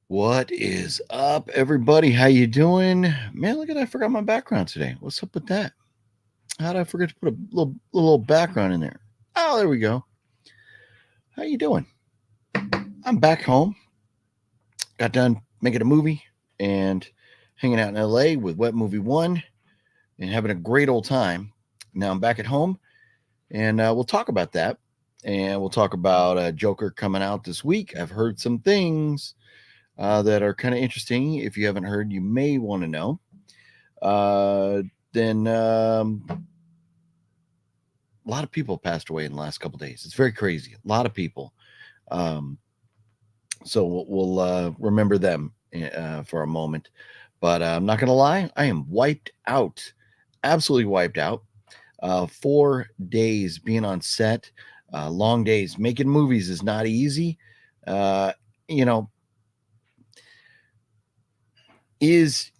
What is up, everybody? How you doing? Man, look at that. I forgot my background today. What's up with that? How did I forget to put a little background in there? Oh, there we go. How you doing? I'm back home. Got done making a movie and hanging out in LA with Wet Movie 1 and having a great old time. Now I'm back at home and we'll talk about that. And we'll talk about Joker coming out this week. I've heard some things that are kind of interesting. If you haven't heard, you may want to know. Then a lot of people passed away in the last couple of days. It's very crazy. A lot of people. So we'll remember them for a moment. But I'm not going to lie, I am wiped out, absolutely wiped out. 4 days being on set, long days. Making movies is not easy. You know, is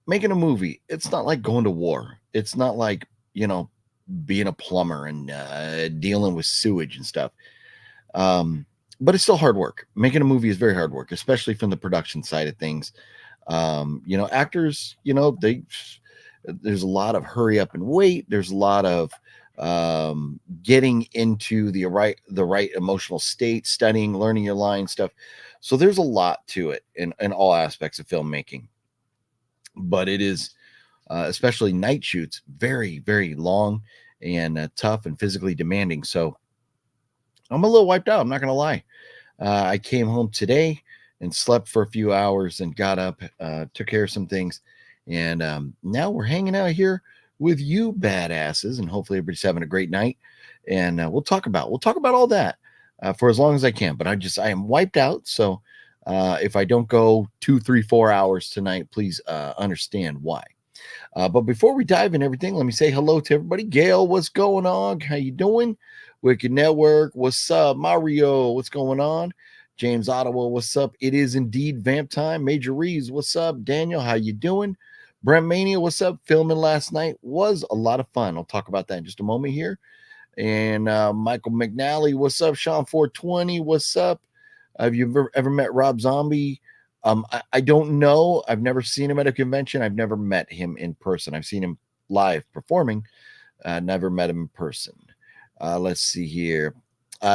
making a movie. It's not like going to war. It's not like, being a plumber and dealing with sewage and stuff. But it's still hard work. Making a movie is very hard work, especially from the production side of things. Actors, there's a lot of hurry up and wait. There's a lot of getting into the right emotional state, studying, learning your line stuff. So there's a lot to it in all aspects of filmmaking. But it is, especially night shoots, very, very long and tough and physically demanding. So I'm a little wiped out. I'm not going to lie. I came home today and slept for a few hours and got up, took care of some things. And now we're hanging out here with you badasses. And hopefully everybody's having a great night. And we'll talk about all that for as long as I can. But I am wiped out. So if I don't go 2, 3, 4 hours tonight, please understand why. But before we dive in everything, let me say hello to everybody. Gale, what's going on? How you doing? Wicked Network, what's up? Mario, what's going on? James Ottawa, what's up? It is indeed vamp time. Major Reeves, what's up? Daniel, how you doing? Brent Mania, what's up? Filming last night was a lot of fun. I'll talk about that in just a moment here. And Michael McNally, what's up? Sean 420, what's up? Have you ever met Rob Zombie? I don't know. I've never seen him at a convention. I've never met him in person. I've seen him live performing. Never met him in person. Let's see here.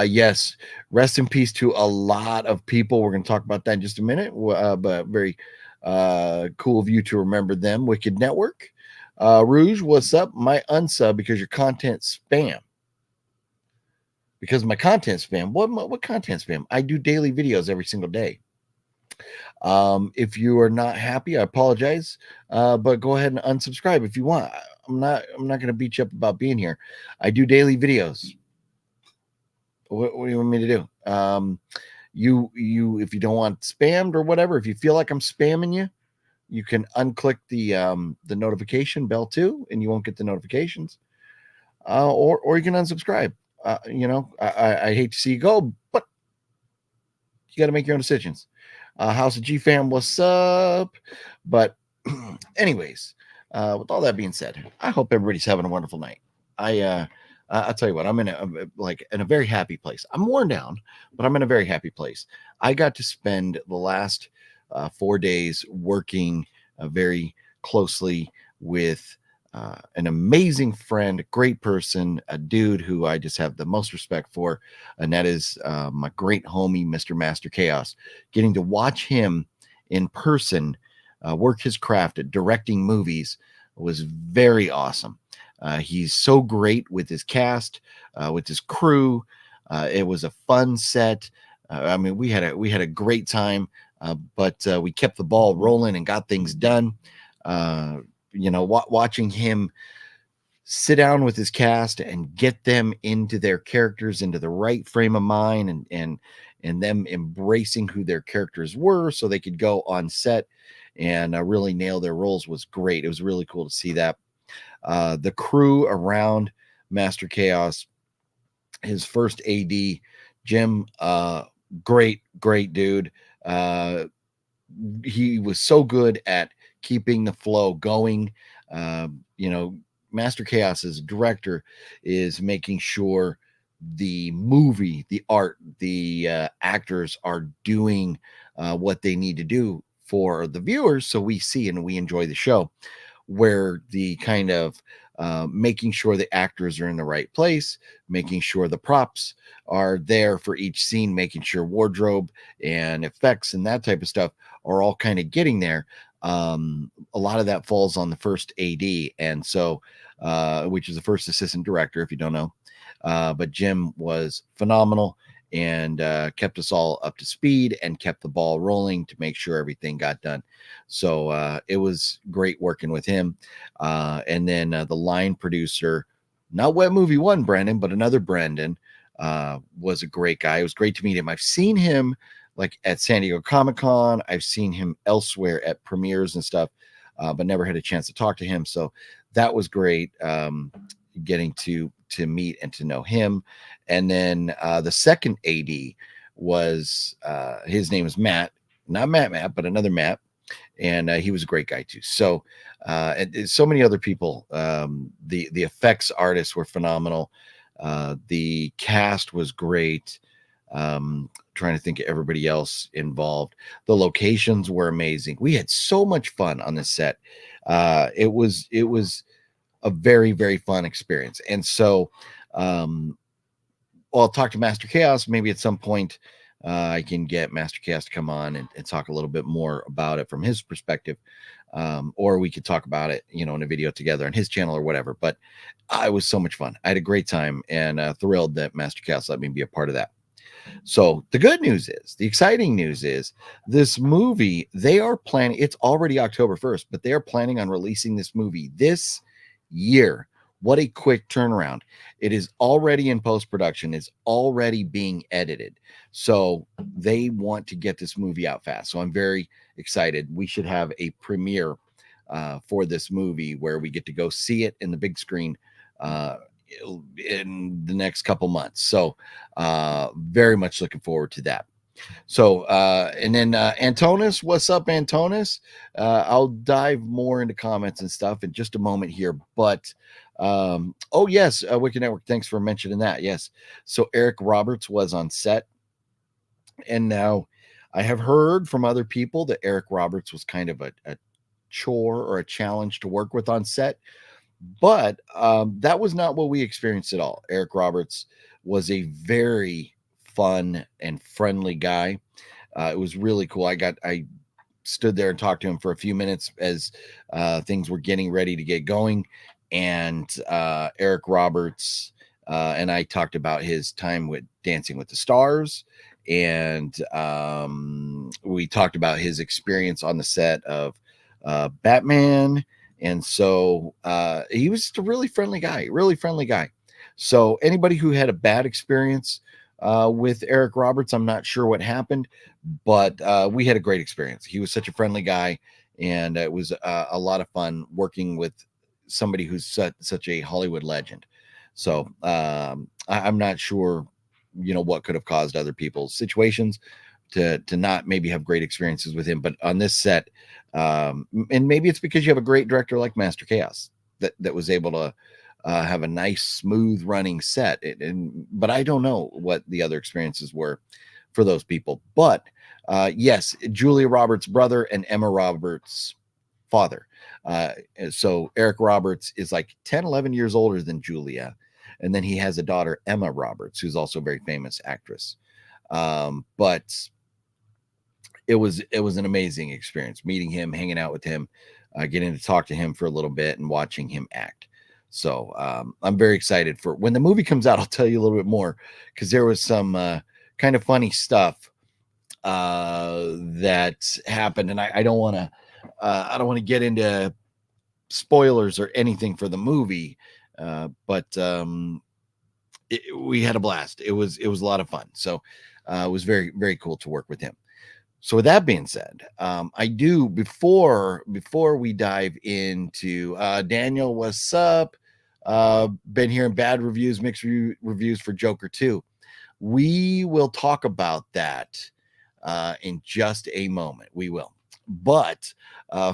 Yes, rest in peace to a lot of people. We're going to talk about that in just a minute. But very cool of you to remember them. Wicked Network. Rouge, what's up? My unsub because your content spam. Because my content spam. What content spam? I do daily videos every single day. If you are not happy, I apologize. But go ahead and unsubscribe if you want. I'm not going to beat you up about being here. I do daily videos. What do you want me to do? You if you don't want spammed or whatever, if you feel like I'm spamming you, you can unclick the notification bell too, and you won't get the notifications. Or you can unsubscribe. I hate to see you go, but you got to make your own decisions. House of G fam, what's up? But anyways, with all that being said, I hope everybody's having a wonderful night. I'll tell you what, I'm in a very happy place. I'm worn down, but I'm in a very happy place. I got to spend the last 4 days working very closely with an amazing friend, great person, a dude who I just have the most respect for, and that is my great homie, Mr. Master Chaos. Getting to watch him in person work his craft at directing movies was very awesome. He's so great with his cast, with his crew. It was a fun set. We had a great time, but we kept the ball rolling and got things done. Watching him sit down with his cast and get them into their characters, into the right frame of mind, and them embracing who their characters were so they could go on set and really nail their roles was great. It was really cool to see that. The crew around Master Chaos, his first AD, Jim, great dude. He was so good at keeping the flow going. Master Chaos's director is making sure the movie, the art, the actors are doing what they need to do for the viewers, so we see and we enjoy the show. Where the kind of making sure the actors are in the right place, making sure the props are there for each scene, making sure wardrobe and effects and that type of stuff are all kind of getting there. A lot of that falls on the first AD, and so which is the first assistant director, if you don't know. But Jim was phenomenal and kept us all up to speed and kept the ball rolling to make sure everything got done. So it was great working with him. And then the line producer, not Wet Movie One, Brandon, but another Brandon, was a great guy. It was great to meet him. I've seen him like at San Diego Comic-Con. I've seen him elsewhere at premieres and stuff, but never had a chance to talk to him. So that was great. Getting to meet and to know him. And then the second AD was his name is Matt, not Matt, but another Matt, and he was a great guy too. So and so many other people. The effects artists were phenomenal. The cast was great. Trying to think of everybody else involved. The locations were amazing. We had so much fun on this set. It was a very, very fun experience. And so I'll talk to Master Chaos. Maybe at some point I can get Master Chaos to come on and talk a little bit more about it from his perspective. Or we could talk about it, in a video together on his channel or whatever. But it was so much fun. I had a great time and thrilled that Master Chaos let me be a part of that. So the good news is, the exciting news is, this movie, they are planning, it's already October 1st, but they are planning on releasing this movie this year. What a quick turnaround. It is already in post-production. It's already being edited. So they want to get this movie out fast. So I'm very excited. We should have a premiere for this movie where we get to go see it in the big screen in the next couple months. So very much looking forward to that. So and then Antonis, what's up, Antonis? I'll dive more into comments and stuff in just a moment here, but oh yes, Wicked Network, thanks for mentioning that. Yes, so Eric Roberts was on set, and now I have heard from other people that Eric Roberts was kind of a chore or a challenge to work with on set. But that was not what we experienced at all. Eric Roberts was a very fun and friendly guy. It was really cool. I stood there and talked to him for a few minutes as things were getting ready to get going. And Eric Roberts and I talked about his time with Dancing with the Stars. And we talked about his experience on the set of Batman. And so he was just a really friendly guy. So anybody who had a bad experience with Eric Roberts, I'm not sure what happened, but we had a great experience. He was such a friendly guy, and it was a lot of fun working with somebody who's such a Hollywood legend. So I'm not sure, what could have caused other people's situations to not maybe have great experiences with him. But on this set, and maybe it's because you have a great director like Master Chaos that was able to have a nice, smooth running set. But I don't know what the other experiences were for those people. But yes, Julia Roberts' brother and Emma Roberts' father. So Eric Roberts is like 10, 11 years older than Julia. And then he has a daughter, Emma Roberts, who's also a very famous actress. But it was an amazing experience meeting him, hanging out with him, getting to talk to him for a little bit and watching him act. So I'm very excited for when the movie comes out. I'll tell you a little bit more, because there was some kind of funny stuff that happened, and I don't want to get into spoilers or anything for the movie, but we had a blast. It was a lot of fun. So it was very, very cool to work with him. So with that being said, I do, before we dive into Daniel, what's up? Been hearing bad reviews, mixed reviews for Joker 2. We will talk about that in just a moment. We will. But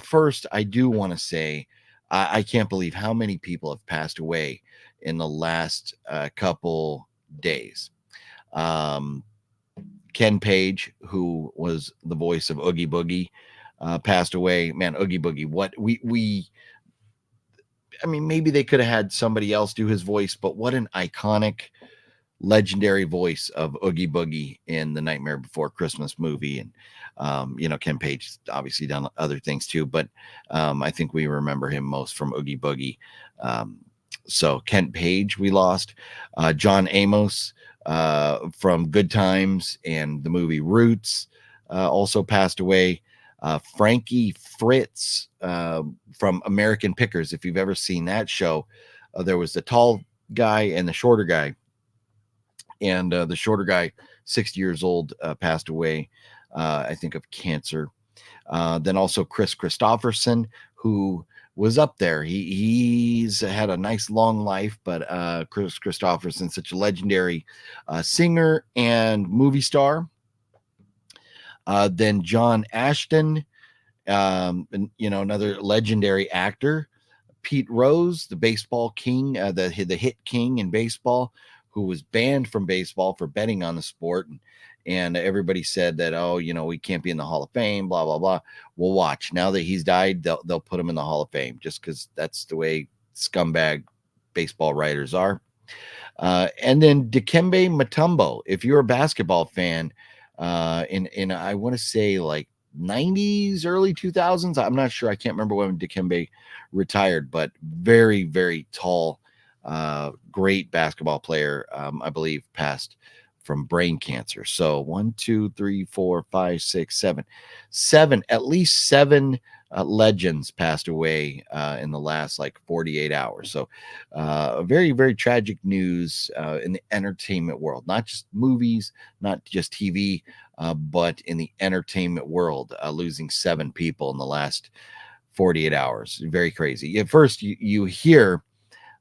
first, I do want to say I can't believe how many people have passed away in the last couple days. Ken Page, who was the voice of Oogie Boogie, passed away. Man, Oogie Boogie, what I mean, maybe they could have had somebody else do his voice, but what an iconic, legendary voice of Oogie Boogie in the Nightmare Before Christmas movie. And, Ken Page obviously done other things too, but I think we remember him most from Oogie Boogie. So Kent Page, we lost. John Amos from Good Times and the movie Roots also passed away. Frankie Fritz from American Pickers. If you've ever seen that show, there was the tall guy and the shorter guy. And the shorter guy, 60 years old, passed away, I think, of cancer. Then also Chris Christopherson, who was up there. He's had a nice long life, but Chris Christopherson, such a legendary singer and movie star. Then John Ashton, another legendary actor. Pete Rose, the baseball king, the hit king in baseball, who was banned from baseball for betting on the sport. And everybody said that, we can't be in the Hall of Fame, blah, blah, blah. Well, watch. Now that he's died, they'll put him in the Hall of Fame just because that's the way scumbag baseball writers are. And then Dikembe Mutombo, if you're a basketball fan, in I want to say like 90s, early 2000s. I'm not sure. I can't remember when Dikembe retired, but very, very tall, great basketball player. I believe passed from brain cancer. So 1, 2, 3, 4, 5, 6, 7, at least 7 legends passed away in the last 48 hours. So very, very tragic news in the entertainment world, not just movies, not just TV, but in the entertainment world, losing 7 people in the last 48 hours. Very crazy. At first you hear,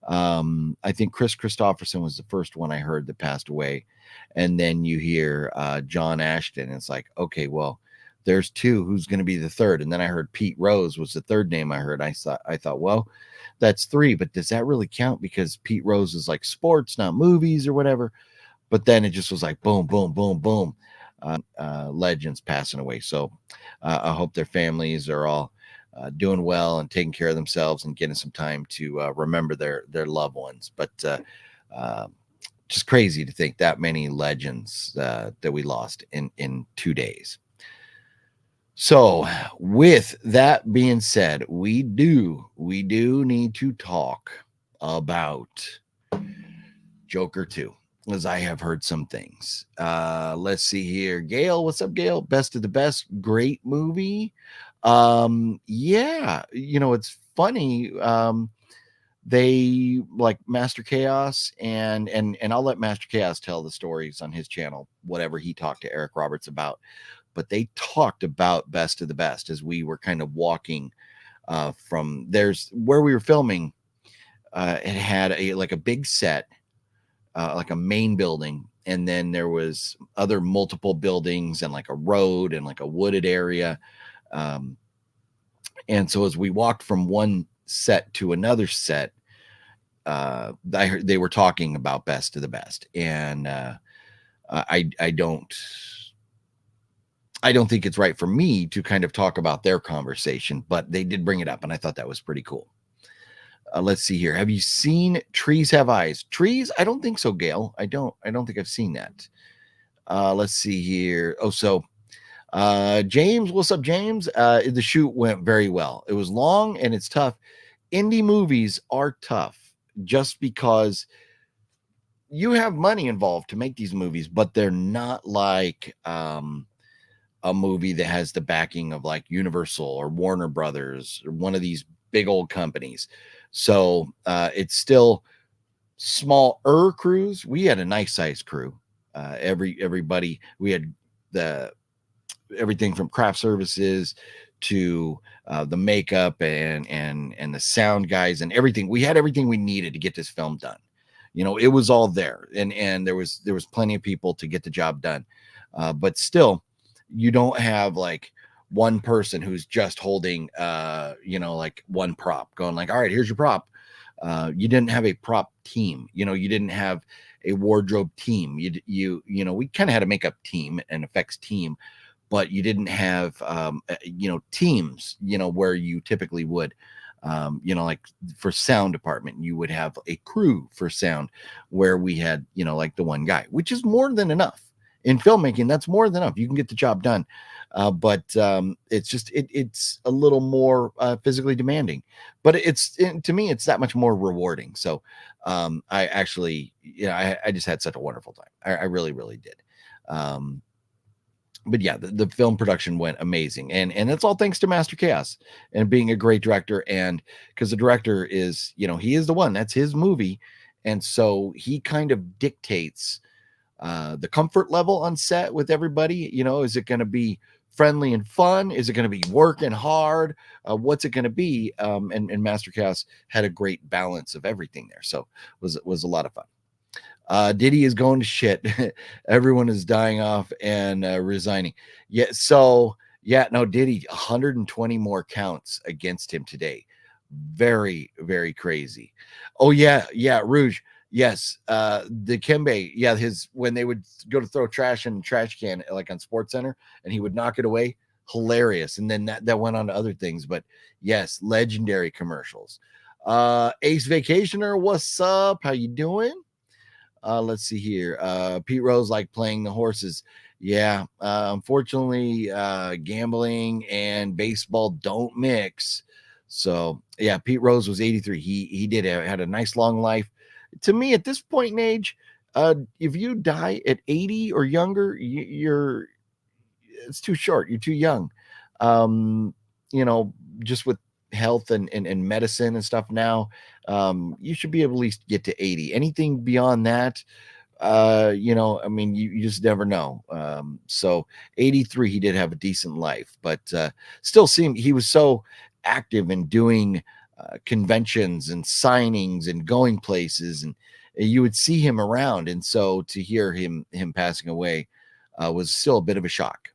I think Chris Christopherson was the first one I heard that passed away. And then you hear John Ashton. It's like, okay, well, there's 2. Who's going to be the third? And then I heard Pete Rose was the third name I heard. I thought, well, that's 3, but does that really count? Because Pete Rose is like sports, not movies or whatever. But then it just was like boom, boom, boom, boom. Legends passing away. So I hope their families are all doing well and taking care of themselves and getting some time to remember their loved ones. But just crazy to think that many legends that we lost in 2 days. So with that being said, we do need to talk about Joker 2, as I have heard some things. Let's see here. Gale, what's up, Gale? Best of the best. Great movie. Yeah, it's funny. They like Master Chaos and I'll let Master Chaos tell the stories on his channel, whatever he talked to Eric Roberts about. But they talked about Best of the Best as we were kind of walking from there's where we were filming. It had a big set, like a main building, and then there was other multiple buildings and like a road and like a wooded area. And so as we walked from one set to another set, I heard they were talking about Best of the Best, and I don't think it's right for me to kind of talk about their conversation, but they did bring it up, and I thought that was pretty cool. Let's see here. Have you seen Trees Have Eyes? Trees? I don't think so, Gale. I don't think I've seen that. Let's see here. Oh, so James, what's up, James? The shoot went very well. It was long and it's tough. Indie movies are tough just because you have money involved to make these movies, but they're not like a movie that has the backing of like Universal or Warner Brothers or one of these big old companies. So it's still smaller crews. We had a nice sized crew. Everybody, we had everything from craft services to the makeup and the sound guys and everything. We had everything we needed to get this film done. It was all there, and there was plenty of people to get the job done. But still, you don't have like one person who's just holding like one prop going like, all right, here's your prop. You didn't have a prop team. You didn't have a wardrobe team. You know, we kind of had a makeup team and effects team, but you didn't have you know, teams, you know, where you typically would. You know, like for sound department, you would have a crew for sound where we had, you know, like the one guy, which is more than enough in filmmaking. That's more than enough. You can get the job done. But it's just, it's a little more physically demanding, but to me, it's that much more rewarding. So I actually, you know, I just had such a wonderful time. I really, really did. But yeah, the film production went amazing, and it's all thanks to Master Chaos and being a great director. And because the director is, you know, he is the one, that's his movie, and so he kind of dictates the comfort level on set with everybody. You know, is it going to be friendly and fun? Is it going to be working hard? What's it going to be? And Master Chaos had a great balance of everything there, so was a lot of fun. Diddy is going to shit. Everyone is dying off and resigning. Yeah. So yeah, no, Diddy, 120 more counts against him today. Very, very crazy. Oh yeah. Yeah. Rouge. Yes. The Kimbe. Yeah. When they would go to throw trash in a trash can, like on Sports Center, and he would knock it away. Hilarious. And then that went on to other things, but yes, legendary commercials. Ace Vacationer. What's up? How you doing? Let's see here. Pete Rose like playing the horses. Yeah. Unfortunately, gambling and baseball don't mix. So yeah, Pete Rose was 83. He did had a nice long life. To me, at this point in age, if you die at 80 or younger, it's too short. You're too young. Um, you know, just with health and medicine and stuff now, you should be able to at least get to 80. Anything beyond that, you know, I mean, you just never know. So 83, he did have a decent life, but still seemed he was so active in doing conventions and signings and going places, and you would see him around. And so to hear him passing away was still a bit of a shock.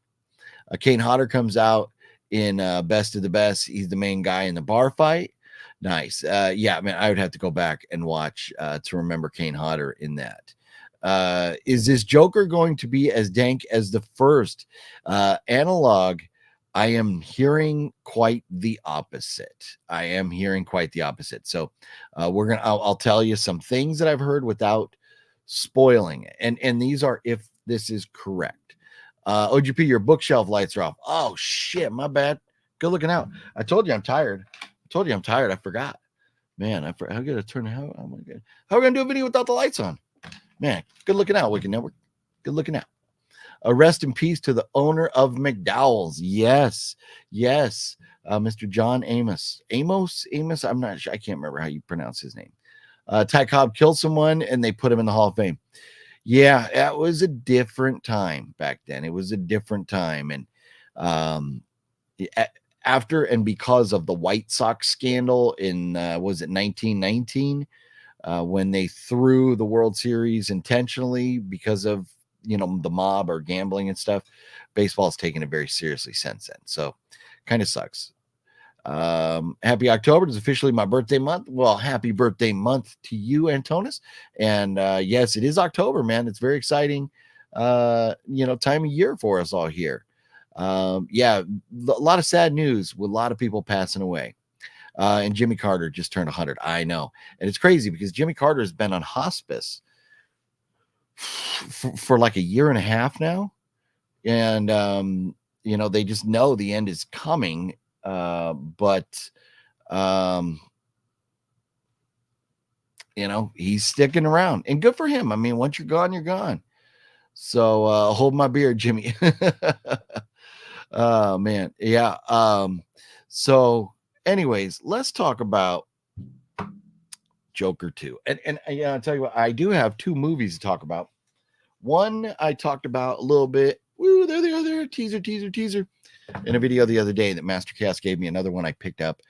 Kane Hodder comes out in Best of the Best. He's the main guy in the bar fight. Nice. Yeah, man, I would have to go back and watch to remember Kane Hodder in that. Is this Joker going to be as dank as the first? Analog, I am hearing quite the opposite. I am hearing quite the opposite. So I'll tell you some things that I've heard without spoiling it. And these are if this is correct. OGP, your bookshelf lights are off. Oh shit, my bad. Good looking out. I told you I'm tired. I forgot. Man, I gotta turn how oh my god. How are we gonna do a video without the lights on? Man, good looking out, Wicked Network. Good looking out. Rest in peace to the owner of McDowell's. Yes, yes. Mr. John Amos. Amos? I'm not sure. I can't remember how you pronounce his name. Ty Cobb killed someone and they put him in the Hall of Fame. Yeah, it was a different time back then. It was a different time. And after and because of the White Sox scandal in, was it 1919? When they threw the World Series intentionally because of, you know, the mob or gambling and stuff, baseball's taken it very seriously since then. So kind of sucks. Happy October. It's officially my birthday month. Well, happy birthday month to you, Antonis. And yes, it is October, man. It's very exciting, you know, time of year for us all here. Yeah, a lot of sad news with a lot of people passing away. And Jimmy Carter just turned 100. I know. And it's crazy because Jimmy Carter has been on hospice for like a year and a half now. And, you know, they just know the end is coming. But you know, he's sticking around and good for him. I mean, once you're gone, you're gone. So hold my beer, Jimmy. Oh man. Yeah. So anyways, let's talk about Joker 2. And yeah, I'll tell you what, I do have two movies to talk about. One I talked about a little bit. Woo, there they are there. Teaser in a video the other day that Master Cast gave me. Another one I picked up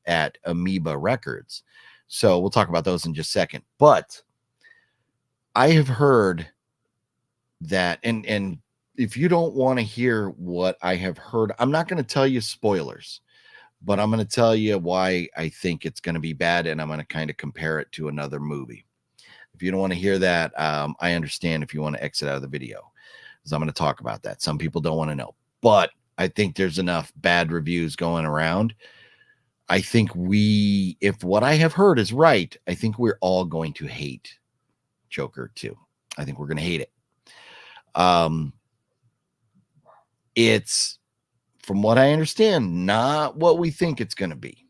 at Amoeba Records. So we'll talk about those in just a second. But I have heard that, and if you don't want to hear what I have heard, I'm not going to tell you spoilers, but I'm going to tell you why I think it's going to be bad, and I'm going to kind of compare it to another movie. If you don't want to hear that, I understand if you want to exit out of the video, because I'm going to talk about that. Some people don't want to know, but I think there's enough bad reviews going around. I think if what I have heard is right, I think we're all going to hate Joker 2. I think we're going to hate it. It's, from what I understand, not what we think it's going to be.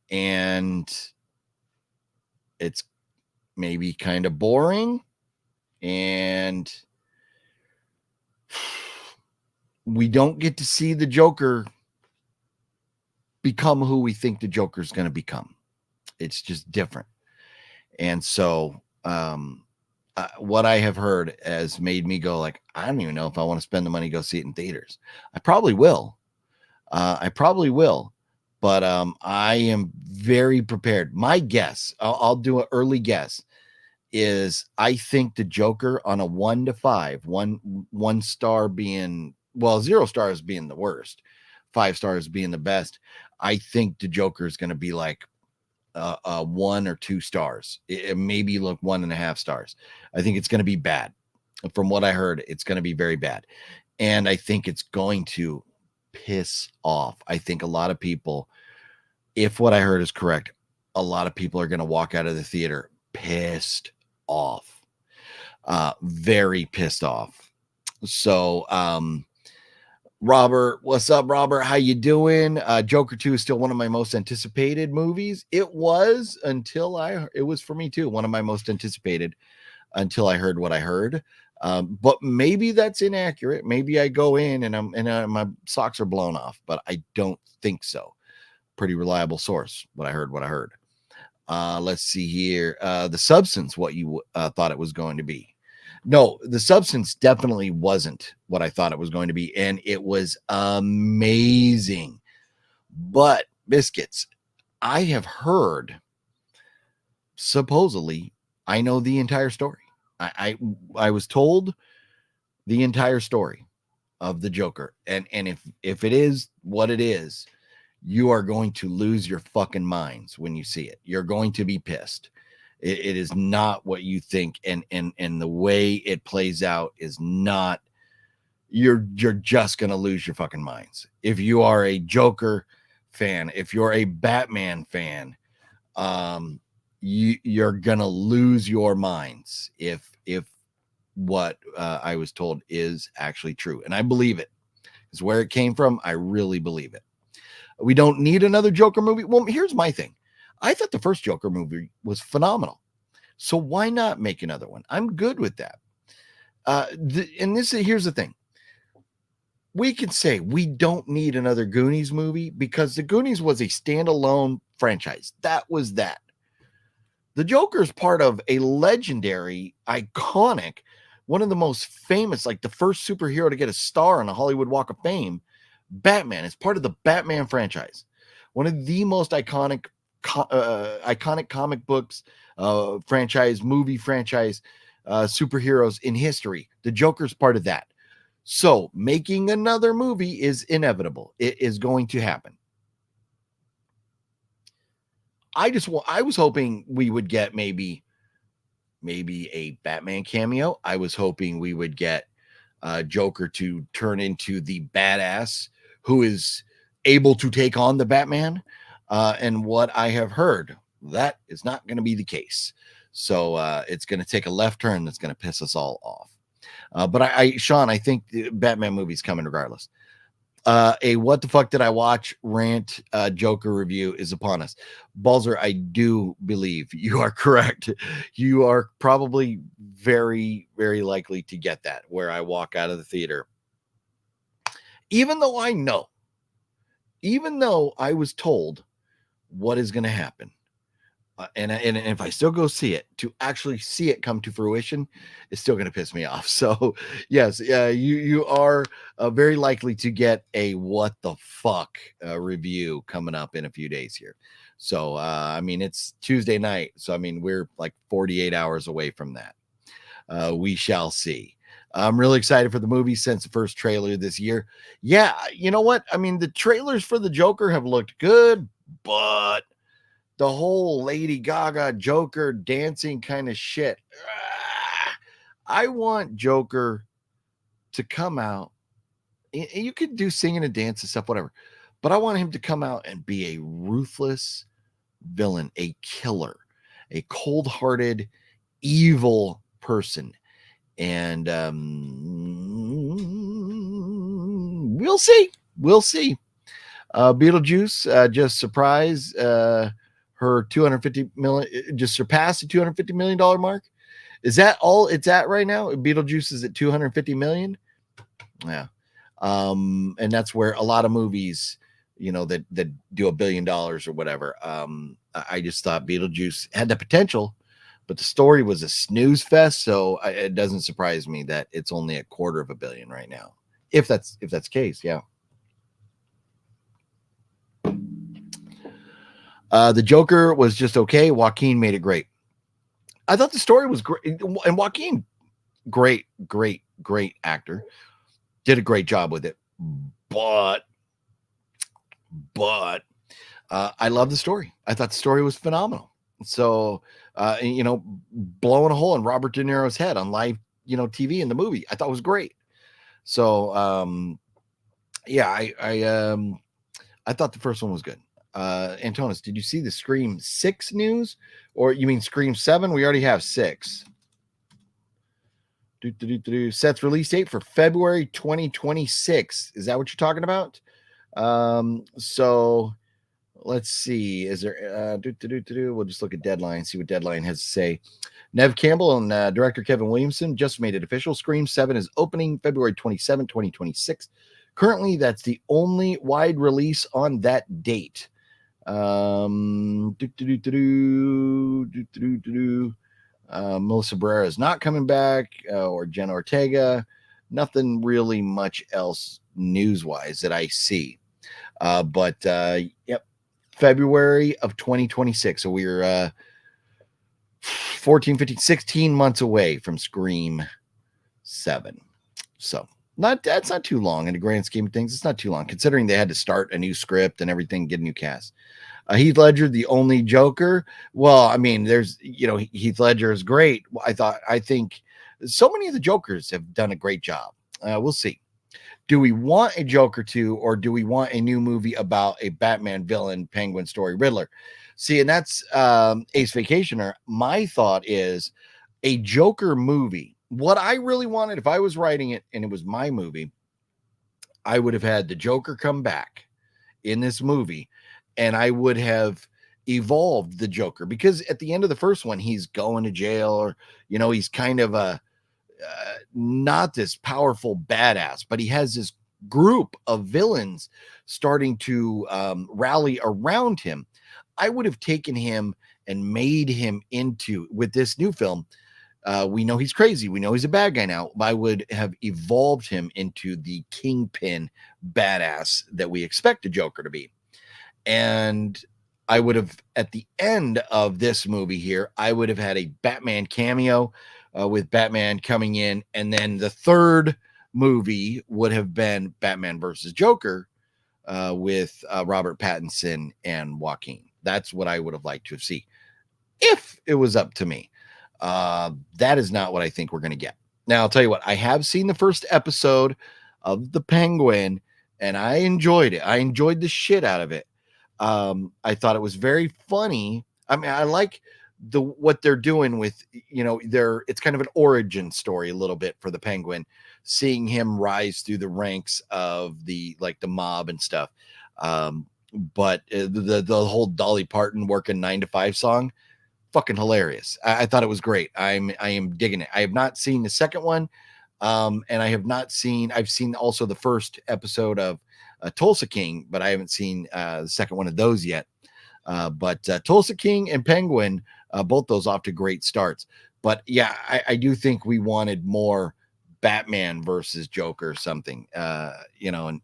And it's maybe kind of boring. And we don't get to see the Joker become who we think the Joker is going to become. It's just different. And so what I have heard has made me go like, I don't even know if I want to spend the money to go see it in theaters. I probably will. But I am very prepared. My guess, I'll do an early guess, is I think the Joker on a 1 to 5, one star being, well, 0 stars being the worst, 5 stars being the best. I think the Joker is going to be like 1 or 2 stars. It maybe look 1.5 stars. I think it's going to be bad. From what I heard, it's going to be very bad. And I think it's going to piss off. I think a lot of people, if what I heard is correct, a lot of people are going to walk out of the theater pissed off. Very pissed off. So, Robert, what's up, Robert? How you doing? Joker 2 is still one of my most anticipated movies. It was it was for me too, one of my most anticipated until I heard what I heard. But maybe that's inaccurate. Maybe I go in and my socks are blown off, but I don't think so. Pretty reliable source. What I heard. Let's see here. The Substance, what you thought it was going to be. No, The Substance definitely wasn't what I thought it was going to be, and it was amazing. But biscuits, I have heard, supposedly, I know the entire story. I was told the entire story of the Joker, and if it is what it is, you are going to lose your fucking minds when you see it. You're going to be pissed. It is not what you think, and the way it plays out is not. You're just gonna lose your fucking minds if you are a Joker fan. If you're a Batman fan, you're gonna lose your minds if what I was told is actually true, and I believe it. It's where it came from. I really believe it. We don't need another Joker movie. Well, here's my thing. I thought the first Joker movie was phenomenal. So why not make another one? I'm good with that. Here's the thing. We can say we don't need another Goonies movie because the Goonies was a standalone franchise. That was that. The Joker is part of a legendary, iconic, one of the most famous, like the first superhero to get a star on a Hollywood Walk of Fame. Batman is part of the Batman franchise. One of the most iconic comic books, movie franchise, superheroes in history. The Joker's part of that. So making another movie is inevitable. It is going to happen. I was hoping we would get maybe a Batman cameo. I was hoping we would get Joker to turn into the badass who is able to take on the Batman. And what I have heard, that is not going to be the case. So it's going to take a left turn that's going to piss us all off. But Sean, I think the Batman movie's coming regardless. A what the fuck did I watch rant Joker review is upon us. Balzer, I do believe you are correct. You are probably very, very likely to get that where I walk out of the theater. Even though I was told what is going to happen. And if I still go see it, to actually see it come to fruition, it's still going to piss me off. So yes, you are very likely to get a what the fuck review coming up in a few days here. So I mean, it's Tuesday night, so I mean we're like 48 hours away from that. We shall see. I'm really excited for the movie since the first trailer this year. Yeah, you know what? I mean, the trailers for the Joker have looked good, but the whole Lady Gaga Joker dancing kind of shit. I want Joker to come out. You could do singing and dance and stuff, whatever. But I want him to come out and be a ruthless villain, a killer, a cold-hearted, evil person. And we'll see. We'll see. Beetlejuice just surprised her 250 million, just surpassed the $250 million mark. Is that all it's at right now? Beetlejuice is at 250 million. Yeah. And that's where a lot of movies, you know, that do $1 billion or whatever. I just thought Beetlejuice had the potential, but the story was a snooze fest. So it doesn't surprise me that it's only $250 million right now. If that's the case, yeah. The Joker was just okay. Joaquin made it great. I thought the story was great, and Joaquin, great actor, did a great job with it. But I love the story. I thought the story was phenomenal. So, you know, blowing a hole in Robert De Niro's head on live, you know, TV in the movie, I thought was great. So, yeah, I thought the first one was good. Antonis, did you see the Scream 6 news? Or you mean Scream 7? We already have 6. Seth's release date for February 2026. Is that what you're talking about? So let's see. Is there we'll just look at Deadline, see what Deadline has to say. Nev Campbell and director Kevin Williamson just made it official. Scream 7 is opening February 27, 2026. Currently, that's the only wide release on that date. Melissa Barrera is not coming back, or Jenna Ortega. Nothing really much else news-wise that I see. But yep, February of 2026. So we're 14, 15, 16 months away from Scream 7. So that's not too long in the grand scheme of things. It's not too long, considering they had to start a new script and everything, get a new cast. Heath Ledger, the only Joker. Well, I mean, there's, you know, Heath Ledger is great. I think so many of the Jokers have done a great job. We'll see. Do we want a Joker 2, or do we want a new movie about a Batman villain, Penguin story, Riddler? See, and that's Ace Vacationer. My thought is a Joker movie. What I really wanted, if I was writing it and it was my movie, I would have had the Joker come back in this movie, and I would have evolved the Joker, because at the end of the first one, he's going to jail, or, you know, he's kind of a not this powerful badass, but he has this group of villains starting to rally around him. I would have taken him and made him into, with this new film, we know he's crazy, we know he's a bad guy now, I would have evolved him into the kingpin badass that we expect the Joker to be. And I would have, at the end of this movie here, I would have had a Batman cameo with Batman coming in. And then the third movie would have been Batman versus Joker with Robert Pattinson and Joaquin. That's what I would have liked to have seen if it was up to me. That is not what I think we're going to get. Now, I'll tell you what, I have seen the first episode of The Penguin, and I enjoyed it. I enjoyed the shit out of it. I thought it was very funny. I mean, I like what they're doing with, you know, it's kind of an origin story a little bit for the Penguin, seeing him rise through the ranks of the mob and stuff. But the whole Dolly Parton working 9 to 5 song, fucking hilarious. I thought it was great. I am digging it. I have not seen the second one. And I've seen also the first episode of Tulsa King, but I haven't seen the second one of those yet. But Tulsa King and Penguin, both those off to great starts. But yeah, I do think we wanted more Batman versus Joker or something, you know, and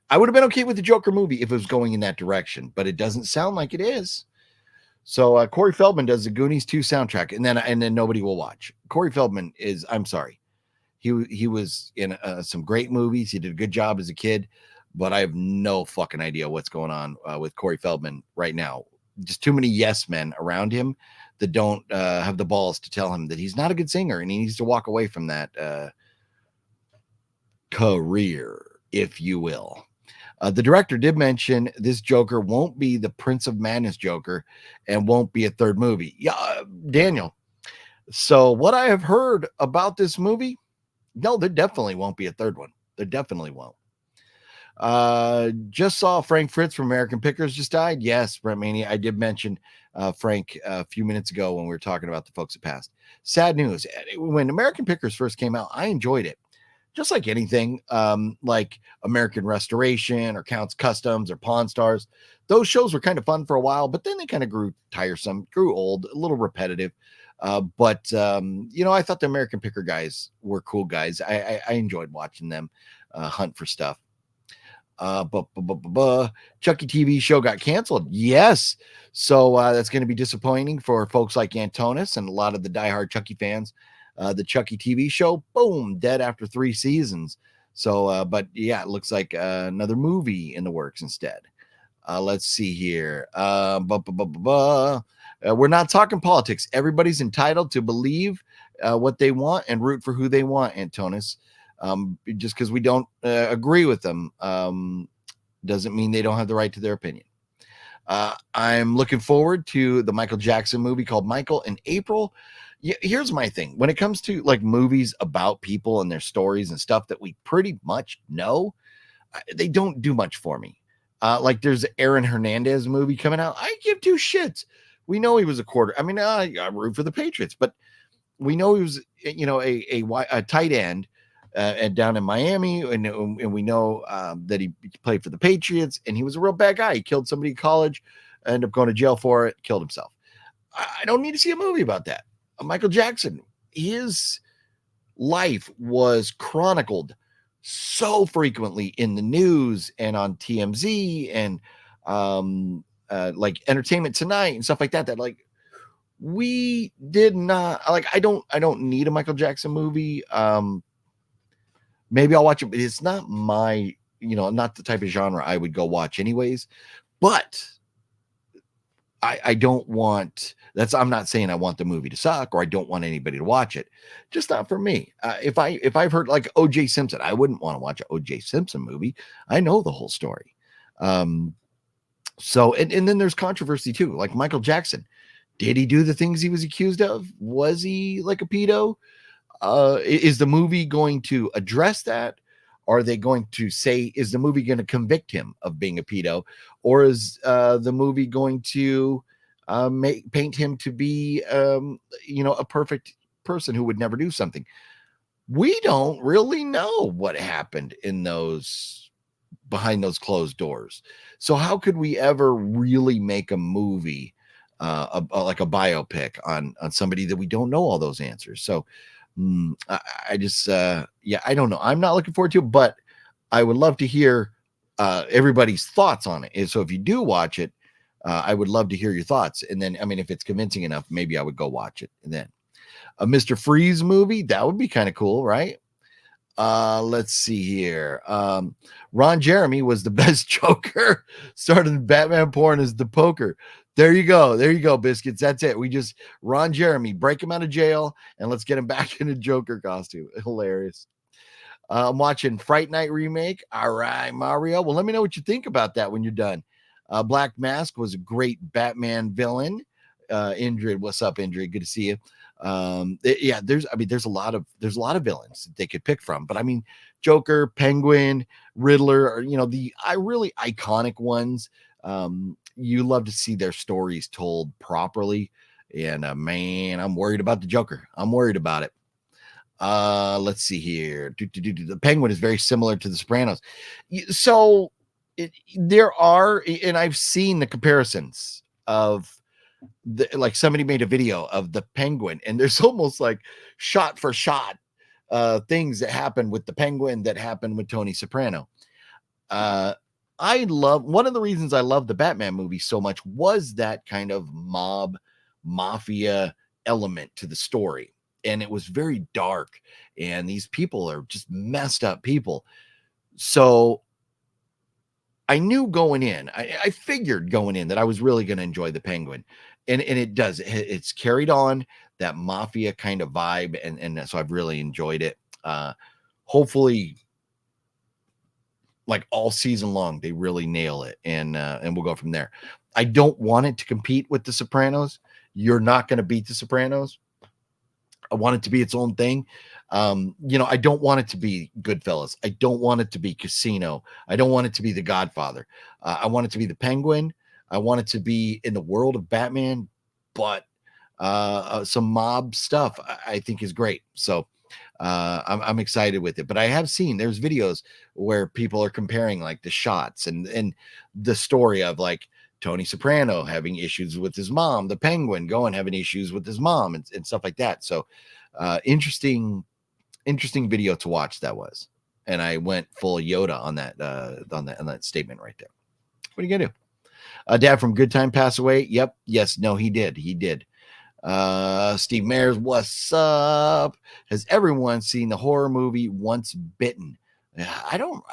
I would have been okay with the Joker movie if it was going in that direction, but it doesn't sound like it is. So Corey Feldman does the Goonies 2 soundtrack, and then nobody will watch. Corey Feldman is, I'm sorry, he was in some great movies. He did a good job as a kid, but I have no fucking idea what's going on with Corey Feldman right now. just too many yes men around him that don't have the balls to tell him that he's not a good singer and he needs to walk away from that career, if you will. The director did mention this Joker won't be the Prince of Madness Joker and won't be a third movie. Yeah, Daniel. So what I have heard about this movie, no, there definitely won't be a third one. There definitely won't. Just saw Frank Fritz from American Pickers just died. Yes, Brent Maney. I did mention Frank a few minutes ago when we were talking about the folks that passed. Sad news. When American Pickers first came out, I enjoyed it. Just like anything, like American Restoration or Counts Customs or Pawn Stars. Those shows were kind of fun for a while, but then they kind of grew tiresome, grew old, a little repetitive. But I thought the American Picker guys were cool guys. I enjoyed watching them hunt for stuff. Chucky TV show got canceled. Yes. So that's going to be disappointing for folks like Antonis and a lot of the diehard Chucky fans. The Chucky TV show, boom, dead after 3 seasons. So, but yeah, it looks like another movie in the works instead. Let's see here. We're not talking politics. Everybody's entitled to believe what they want and root for who they want, Antonis. Just because we don't agree with them doesn't mean they don't have the right to their opinion. I'm looking forward to the Michael Jackson movie called Michael in April. Here's my thing. When it comes to like movies about people and their stories and stuff that we pretty much know, they don't do much for me. Like there's Aaron Hernandez movie coming out. I give 2 shits. We know he was a quarter. I mean, I root for the Patriots, but we know he was, a tight end and down in Miami, and we know that he played for the Patriots, and he was a real bad guy. He killed somebody in college, ended up going to jail for it, killed himself. I don't need to see a movie about that. Michael Jackson, his life was chronicled so frequently in the news and on TMZ and like Entertainment Tonight and stuff like that, that like we did not like. I don't need a Michael Jackson movie. Maybe I'll watch it, but it's not my, not the type of genre I would go watch anyways. But I don't want I'm not saying I want the movie to suck or I don't want anybody to watch it. Just not for me. If I've heard like OJ Simpson, I wouldn't want to watch an OJ Simpson movie. I know the whole story. So, and then there's controversy too. Like Michael Jackson, did he do the things he was accused of? Was he like a pedo? Is the movie going to address that? Are they going to say, is the movie going to convict him of being a pedo? Or is the movie going to paint him to be, a perfect person who would never do something? We don't really know what happened in behind those closed doors. So how could we ever really make a movie like a biopic on somebody that we don't know all those answers? So I just, I don't know. I'm not looking forward to it, but I would love to hear everybody's thoughts on it. And so if you do watch it, I would love to hear your thoughts. And then, I mean, if it's convincing enough, maybe I would go watch it. And then a Mr. Freeze movie, that would be kind of cool, right? Let's see here. Ron Jeremy was the best Joker. Started Batman porn as the poker. There you go, biscuits. That's it. Ron Jeremy, break him out of jail and let's get him back in a Joker costume. Hilarious. I'm watching Fright Night remake. All right, Mario. Well, let me know what you think about that when you're done. Black Mask was a great Batman villain. Indrid, what's up, Indrid? Good to see you. There's a lot of villains that they could pick from, but I mean, Joker, Penguin, Riddler are, the really iconic ones. You love to see their stories told properly. And man, I'm worried about the Joker. I'm worried about it. Let's see here. The Penguin is very similar to the Sopranos. So there are, and I've seen the comparisons of like somebody made a video of the Penguin, and there's almost like shot for shot things that happen with the Penguin that happened with Tony Soprano. One of the reasons I love the Batman movie so much was that kind of mafia element to the story. And it was very dark, and these people are just messed up people. So I knew going in, I figured going in that I was really going to enjoy The Penguin, and it does. It's carried on that mafia kind of vibe, and so I've really enjoyed it. Hopefully, like all season long, they really nail it, and we'll go from there. I don't want it to compete with The Sopranos. You're not going to beat The Sopranos. I want it to be its own thing. I don't want it to be Goodfellas. I don't want it to be Casino. I don't want it to be The Godfather. I want it to be The Penguin. I want it to be in the world of Batman, but some mob stuff I think is great. So I'm excited with it. But I have seen there's videos where people are comparing like the shots and the story of like Tony Soprano having issues with his mom, the Penguin going having issues with his mom and stuff like that. So interesting video to watch that was. And I went full Yoda on that statement right there. What are you gonna do? Dad from Good Time passed away. Yep. Yes. No, he did. Steve Mayers, what's up? Has everyone seen the horror movie Once Bitten? I don't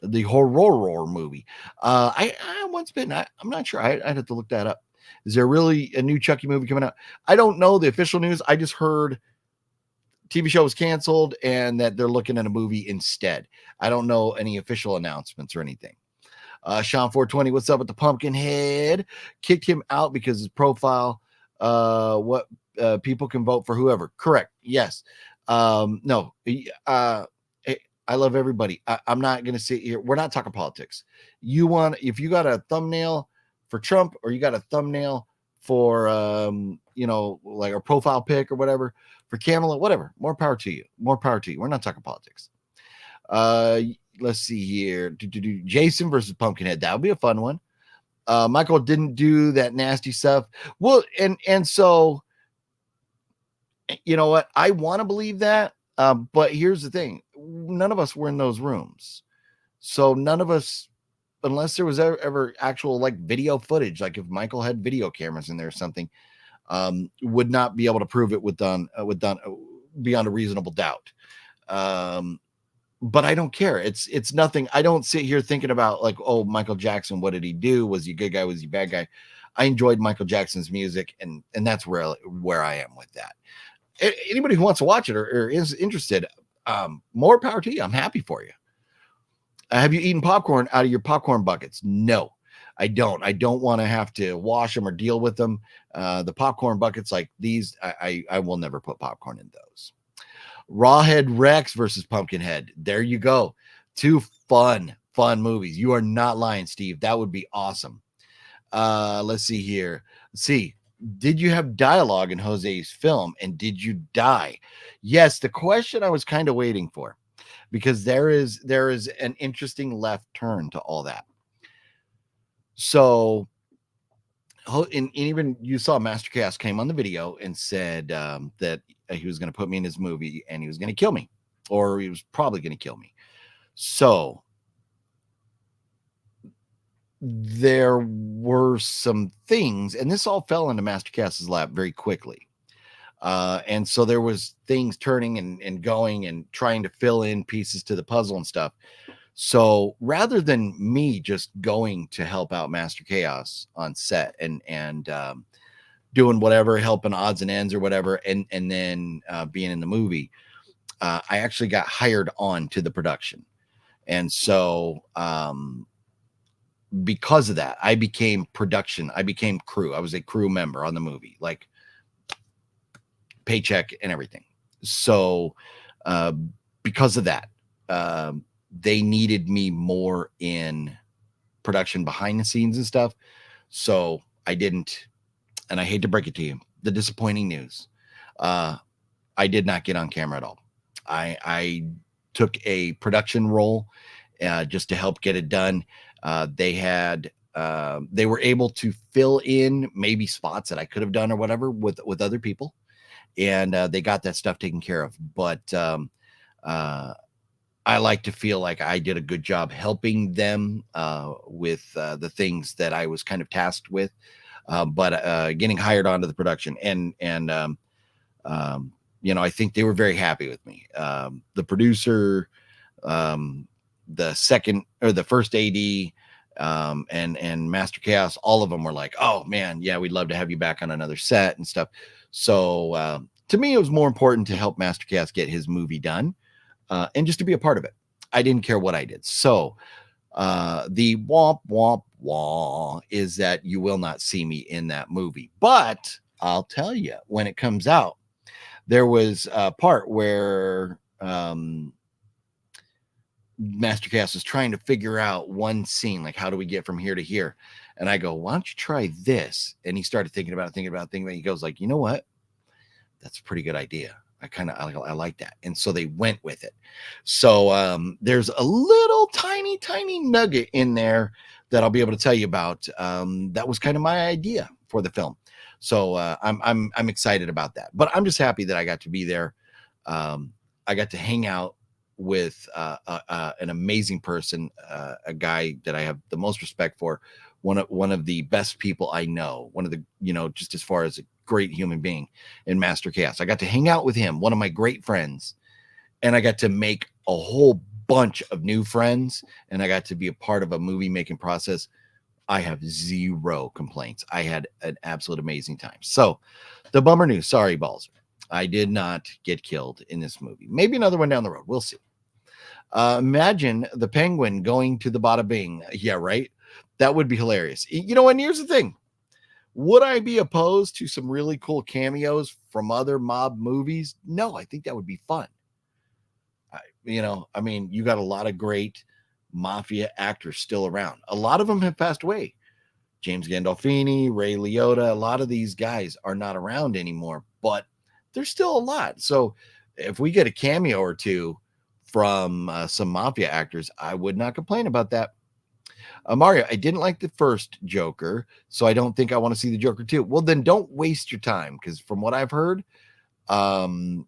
the horror movie. I Once Bitten. I'm not sure. I'd have to look that up. Is there really a new Chucky movie coming out? I don't know the official news. I just heard TV show was canceled and that they're looking at a movie instead. I don't know any official announcements or anything. Sean 420, what's up with the Pumpkinhead? Kicked him out because his profile, people can vote for whoever. Correct. Yes. No. I love everybody. I'm not going to sit here. We're not talking politics. If you got a thumbnail for Trump or you got a thumbnail for, like a profile pic or whatever for Kamala, whatever, more power to you. We're not talking politics. Let's see here. Jason versus Pumpkinhead. That would be a fun one. Michael didn't do that nasty stuff. Well, and so, you know what? I want to believe that. But here's the thing. None of us were in those rooms. So none of us, unless there was ever actual like video footage, like if Michael had video cameras in there or something, would not be able to prove it with done beyond a reasonable doubt. But I don't care. It's nothing. I don't sit here thinking about like, oh, Michael Jackson, what did he do? Was he a good guy? Was he a bad guy? I enjoyed Michael Jackson's music, and that's where I am with that. Anybody who wants to watch it or is interested, more power to you. I'm happy for you. Have you eaten popcorn out of your popcorn buckets? No, I don't. I don't want to have to wash them or deal with them. The popcorn buckets like these, I will never put popcorn in those. Rawhead Rex versus Pumpkinhead. There you go. Two fun movies. You are not lying, Steve. That would be awesome. Let's see here. Did you have dialogue in Jose's film and did you die? Yes, the question I was kind of waiting for, because there is an interesting left turn to all that. So, and even you saw Master Chaos came on the video and said that he was going to put me in his movie and he was going to kill me, or he was probably going to kill me. So there were some things, and this all fell into Master Chaos's lap very quickly. And so there was things turning and going and trying to fill in pieces to the puzzle and stuff. So rather than me just going to help out Master Chaos on set and doing whatever, helping odds and ends or whatever, and then being in the movie, I actually got hired on to the production. And so because of that, I became production. I became crew. I was a crew member on the movie, like paycheck and everything. So because of that, they needed me more in production behind the scenes and stuff. So I didn't, and I hate to break it to you, the disappointing news. I did not get on camera at all. I took a production role just to help get it done. They were able to fill in maybe spots that I could have done or whatever with other people. And they got that stuff taken care of. But I like to feel like I did a good job helping them with the things that I was kind of tasked with. But getting hired onto the production and I think they were very happy with me. The producer, the second or the first AD and Master Chaos, all of them were like, oh man, yeah, we'd love to have you back on another set and stuff. So to me, it was more important to help Master Chaos get his movie done and just to be a part of it. I didn't care what I did. So the womp womp womp is that you will not see me in that movie. But I'll tell you, when it comes out, there was a part where Master Chaos is trying to figure out one scene, like how do we get from here to here? And I go, why don't you try this? And he started thinking about it. He goes like, you know what? That's a pretty good idea. I like that. And so they went with it. So there's a little tiny nugget in there that I'll be able to tell you about. That was kind of my idea for the film. So I'm excited about that. But I'm just happy that I got to be there. I got to hang out with an amazing person, a guy that I have the most respect for, one of the best people I know, one of the, just as far as a great human being in Master Chaos. I got to hang out with him, one of my great friends, and I got to make a whole bunch of new friends, and I got to be a part of a movie making process. I have zero complaints. I had an absolute amazing time. So the bummer news, sorry balls, I did not get killed in this movie. Maybe another one down the road. We'll see. Imagine the Penguin going to the Bada Bing. Yeah, right. That would be hilarious. And here's the thing. Would I be opposed to some really cool cameos from other mob movies? No, I think that would be fun. You got a lot of great mafia actors still around. A lot of them have passed away. James Gandolfini, Ray Liotta, a lot of these guys are not around anymore, but there's still a lot. So if we get a cameo or two from some mafia actors, I would not complain about that. Mario, I didn't like the first Joker, so I don't think I want to see the Joker 2. Well, then don't waste your time, because from what I've heard, you're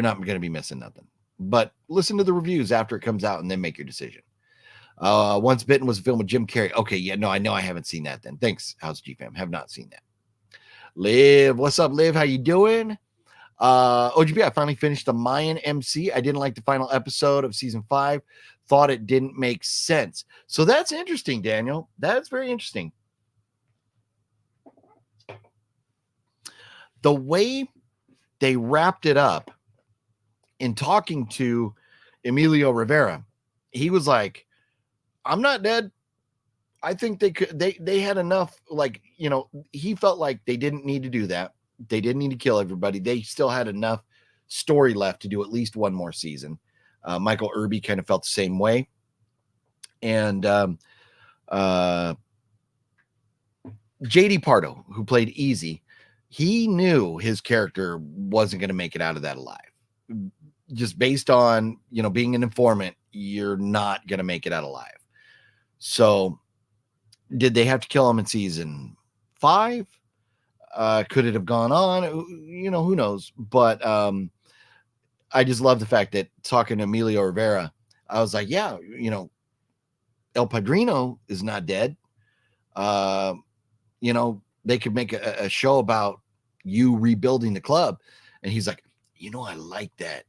not going to be missing nothing. But listen to the reviews after it comes out and then make your decision. Once Bitten was a film with Jim Carrey. Okay, yeah, no, I know I haven't seen that then. Thanks, House G Fam. Have not seen that. Liv, what's up, Liv? How you doing? OGB, I finally finished the Mayan MC. I didn't like the final episode of season 5. Thought it didn't make sense. So that's interesting, Daniel. That's very interesting. The way they wrapped it up in talking to Emilio Rivera, he was like, I'm not dead. I think they had enough, he felt like they didn't need to do that. They didn't need to kill everybody. They still had enough story left to do at least one more season. Michael Irby kind of felt the same way. And JD Pardo, who played Easy, he knew his character wasn't going to make it out of that alive. Just based on, being an informant, you're not going to make it out alive. So did they have to kill him in season 5? Could it have gone on? Who knows? But I just love the fact that talking to Emilio Rivera, I was like, yeah, El Padrino is not dead. They could make a show about you rebuilding the club. And he's like, I like that.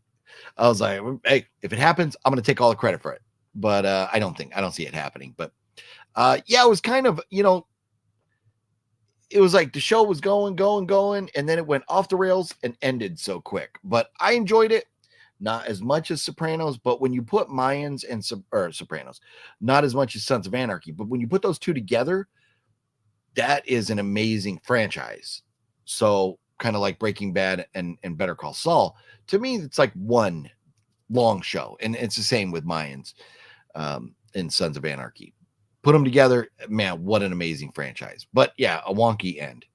I was like, hey, if it happens, I'm going to take all the credit for it. But I don't see it happening. But it was kind of, it was like the show was going, and then it went off the rails and ended so quick. But I enjoyed it, not as much as Sopranos. But when you put Mayans and Sopranos, not as much as Sons of Anarchy, but when you put those two together, that is an amazing franchise. So kind of like Breaking Bad and Better Call Saul. To me, it's like one long show, and it's the same with Mayans and Sons of Anarchy. Put them together, man, what an amazing franchise. But yeah, a wonky end.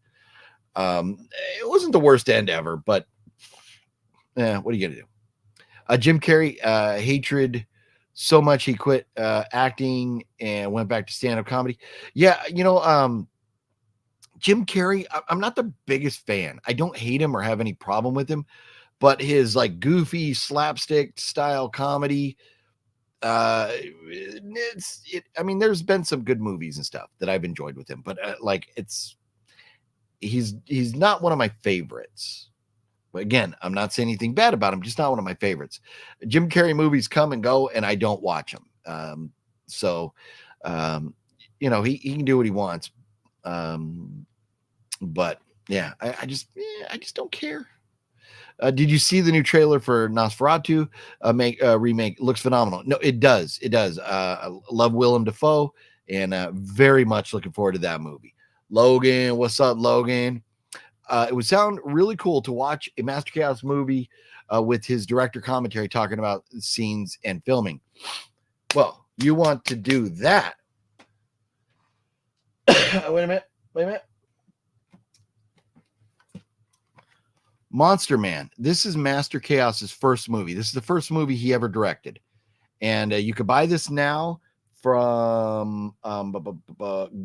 It wasn't the worst end ever, but what are you going to do? Jim Carrey, hatred so much he quit acting and went back to stand-up comedy. Yeah, Jim Carrey, I'm not the biggest fan. I don't hate him or have any problem with him, but his like goofy slapstick style comedy, there's been some good movies and stuff that I've enjoyed with him, but he's not one of my favorites. But again, I'm not saying anything bad about him, just not one of my favorites. Jim Carrey movies come and go, and I don't watch them. So, he can do what he wants. But yeah, I just don't care. Did you see the new trailer for Nosferatu remake? Looks phenomenal. No, it does. It does. I love Willem Dafoe, and very much looking forward to that movie. Logan, what's up, Logan? It would sound really cool to watch a Master Chaos movie with his director commentary talking about scenes and filming. Well, you want to do that. Wait a minute. Monster Man. This is Master Chaos's first movie. This is the first movie he ever directed. And you could buy this now from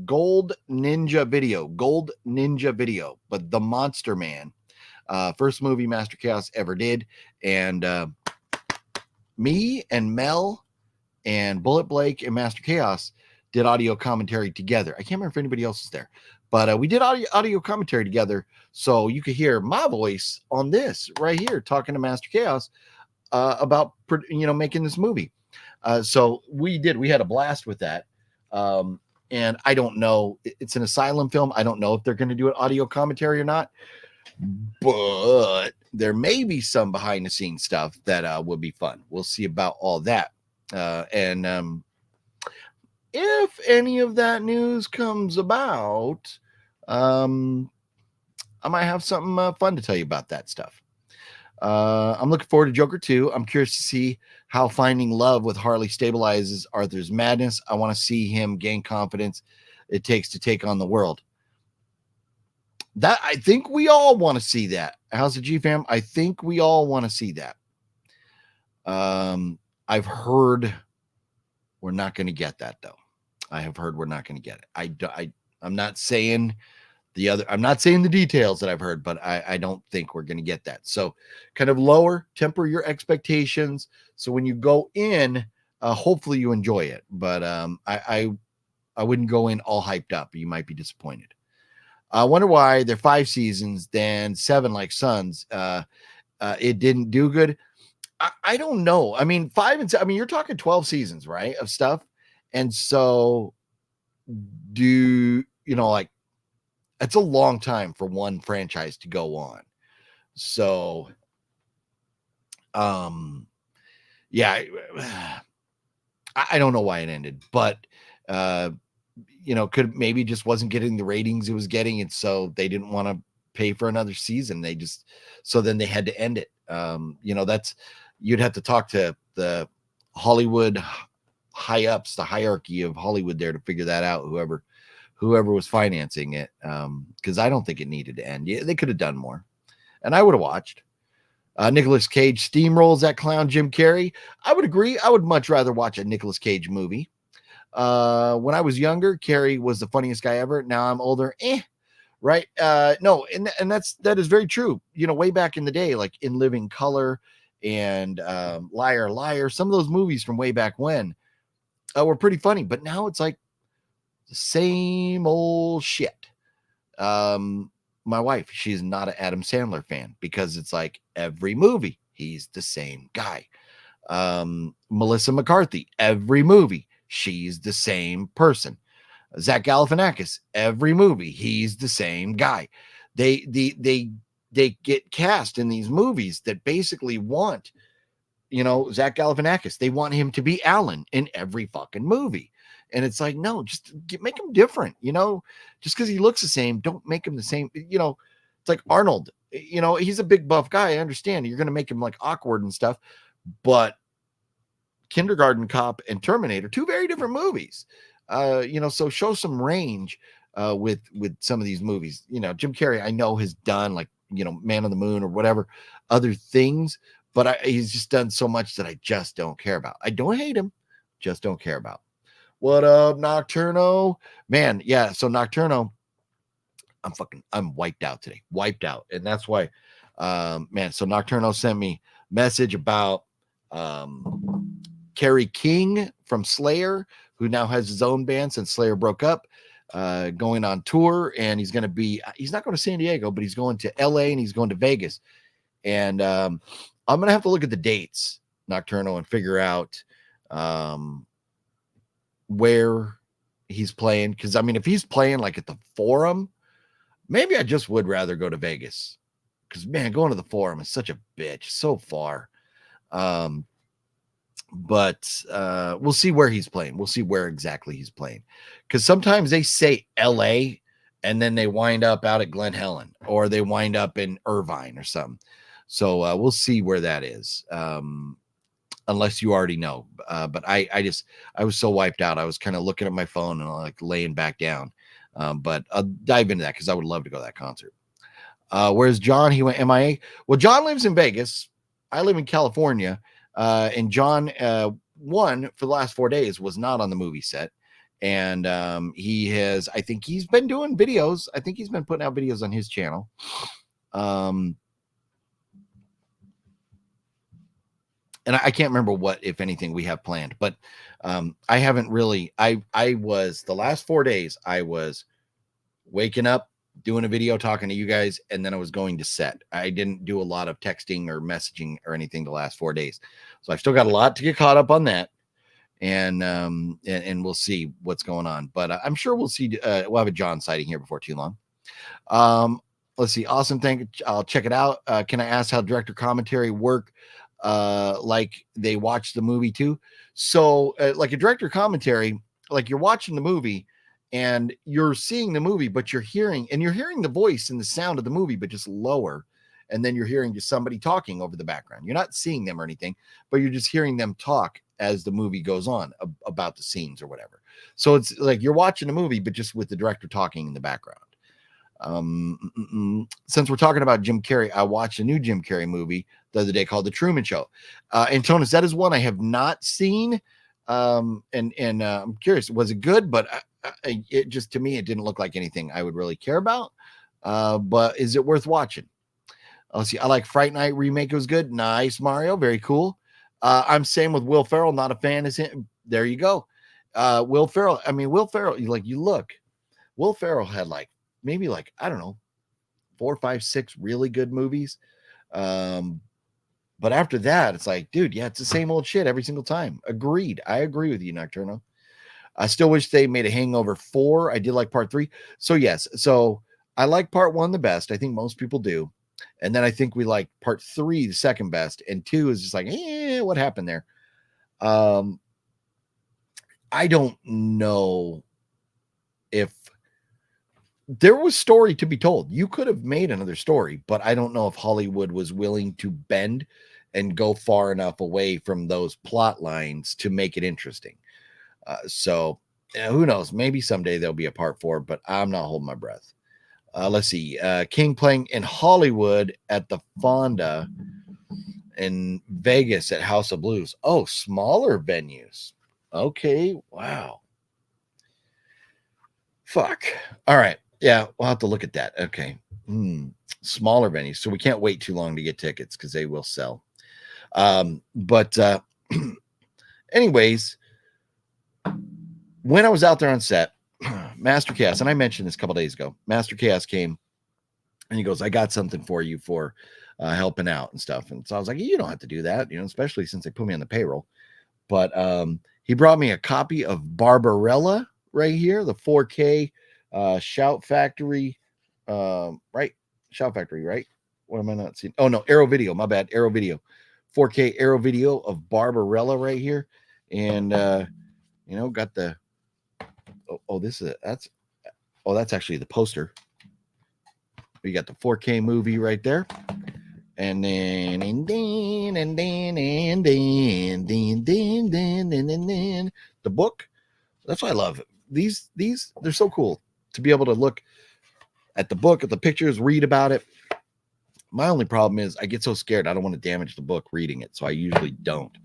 Gold Ninja Video, but The Monster Man, first movie Master Chaos ever did. And me and Mel and Bulleit Blake and Master Chaos did audio commentary together. I can't remember if anybody else is there, but we did audio commentary together, so you could hear my voice on this right here talking to Master Chaos about making this movie. So we had a blast with that. And I don't know, it's an asylum film. I don't know if they're going to do an audio commentary or not, but there may be some behind the scenes stuff that would be fun. We'll see about all that. And if any of that news comes about, I might have something fun to tell you about that stuff. I'm looking forward to Joker 2. I'm curious to see how finding love with Harley stabilizes Arthur's madness. I want to see him gain confidence it takes to take on the world. That I think we all want to see that. How's the G fam? I think we all want to see that. I've heard we're not going to get that though. I have heard we're not going to get it. I'm not saying I'm not saying the details that I've heard, but I don't think we're going to get that. So kind of temper your expectations. So when you go in, hopefully you enjoy it, but I wouldn't go in all hyped up. You might be disappointed. I wonder why they're 5 seasons, then 7 like Sons. It didn't do good. I don't know. I mean, 5 and 7, you're talking 12 seasons, right? Of stuff. And so it's a long time for one franchise to go on. So, yeah, I don't know why it ended, but, could maybe just wasn't getting the ratings it was getting. And so they didn't want to pay for another season. So then they had to end it. You'd have to talk to the Hollywood high ups, the hierarchy of Hollywood there to figure that out. Whoever was financing it. Cause I don't think it needed to end. Yeah, they could have done more and I would have watched. Nicolas Cage steamrolls that clown Jim Carrey. I would agree. I would much rather watch a Nicolas Cage movie. When I was younger, Carrey was the funniest guy ever. Now I'm older. Right. No. And that is very true. Way back in the day, like In Living Color and Liar, Liar, some of those movies from way back when were pretty funny, but now it's like the same old shit. My wife, she's not an Adam Sandler fan because it's like every movie, he's the same guy. Melissa McCarthy, every movie, she's the same person. Zach Galifianakis, every movie, he's the same guy. They get cast in these movies that basically want, Zach Galifianakis. They want him to be Alan in every fucking movie. And it's like, no, just make him different, just because he looks the same, don't make him the same. It's like Arnold, he's a big buff guy. I understand you're going to make him like awkward and stuff, but Kindergarten Cop and Terminator, 2 very different movies. So show some range with some of these movies. Jim Carrey, I know has done like, Man on the Moon or whatever other things, but he's just done so much that I just don't care about. I don't hate him, just don't care about. What up, Nocturno? Man, yeah, so Nocturno, I'm wiped out today. Wiped out. And that's why, so Nocturno sent me message about Kerry King from Slayer, who now has his own band since Slayer broke up, going on tour. And he's not going to San Diego, but he's going to LA and he's going to Vegas. And I'm gonna have to look at the dates, Nocturno, and figure out where he's playing. Because I mean, if he's playing like at the Forum, maybe I just would rather go to Vegas. Because man, going to the Forum is such a bitch, so far. But we'll see where he's playing. We'll see where exactly he's playing. Because sometimes they say LA and then they wind up out at Glen Helen, or they wind up in Irvine or something. So we'll see where that is. Unless you already know. But I was so wiped out. I was kind of looking at my phone and like laying back down. But I'll dive into that because I would love to go to that concert. Whereas John, he went MIA. Well, John lives in Vegas. I live in California. And John, one for the last 4 days was not on the movie set. And I think he's been doing videos. I think he's been putting out videos on his channel. And I can't remember what, if anything, we have planned, but I haven't really. I was the last 4 days, I was waking up, doing a video, talking to you guys, and then I was going to set. I didn't do a lot of texting or messaging or anything the last 4 days. So I've still got a lot to get caught up on that. And we'll see what's going on. But I'm sure we'll see. We'll have a John sighting here before too long. Let's see. Awesome. Thank you. I'll check it out. Can I ask how director commentary work? Like they watch the movie too. So like a director commentary, like you're watching the movie and you're seeing the movie, but you're hearing the voice and the sound of the movie, but just lower. And then you're hearing just somebody talking over the background. You're not seeing them or anything, but you're just hearing them talk as the movie goes on about the scenes or whatever. So it's like you're watching a movie, but just with the director talking in the background. Since we're talking about Jim Carrey, I watched a new Jim Carrey movie the other day called The Truman Show. Antonis, that is one I have not seen. And I'm curious, was it good? But it just, to me, it didn't look like anything I would really care about. But is it worth watching? Let's see. I like Fright Night remake. It was good. Nice, Mario. Very cool. I'm same with Will Ferrell. Not a fan. Is him. There you go. Will Ferrell. I mean, Will Ferrell. You look. Will Ferrell had maybe I don't know, 4, 5, 6 really good movies. But after that, it's like, dude, yeah, it's the same old shit every single time. Agreed. I agree with you, Nocturno. I still wish they made a Hangover 4. I did like part 3. So yes. So I like part 1 the best. I think most people do. And then I think we like part 3 the second best. And 2 is just like, what happened there? I don't know if there was story to be told. You could have made another story, but I don't know if Hollywood was willing to bend and go far enough away from those plot lines to make it interesting. So who knows? Maybe someday there'll be a part 4, but I'm not holding my breath. Let's see. King playing in Hollywood at the Fonda in Vegas at House of Blues. Oh, smaller venues. Okay. Wow. Fuck. All right. Yeah, we'll have to look at that. Okay. Smaller venues. So we can't wait too long to get tickets because they will sell. But anyways, when I was out there on set, Master Chaos, and I mentioned this a couple days ago, Master Chaos came and he goes, I got something for you for helping out and stuff. And so I was like, you don't have to do that, especially since they put me on the payroll. But he brought me a copy of Barbarella right here, the 4K Shout Factory, right? Shout Factory, right? What am I not seeing? Oh no, Arrow Video. My bad, Arrow Video, 4K Arrow Video of Barbarella right here, and got the. That's actually the poster. We got the 4K movie right there, and then the book. That's why I love it. These they're so cool to be able to look at the book, at the pictures, read about it. My only problem is I get so scared. I don't want to damage the book reading it, so I usually don't.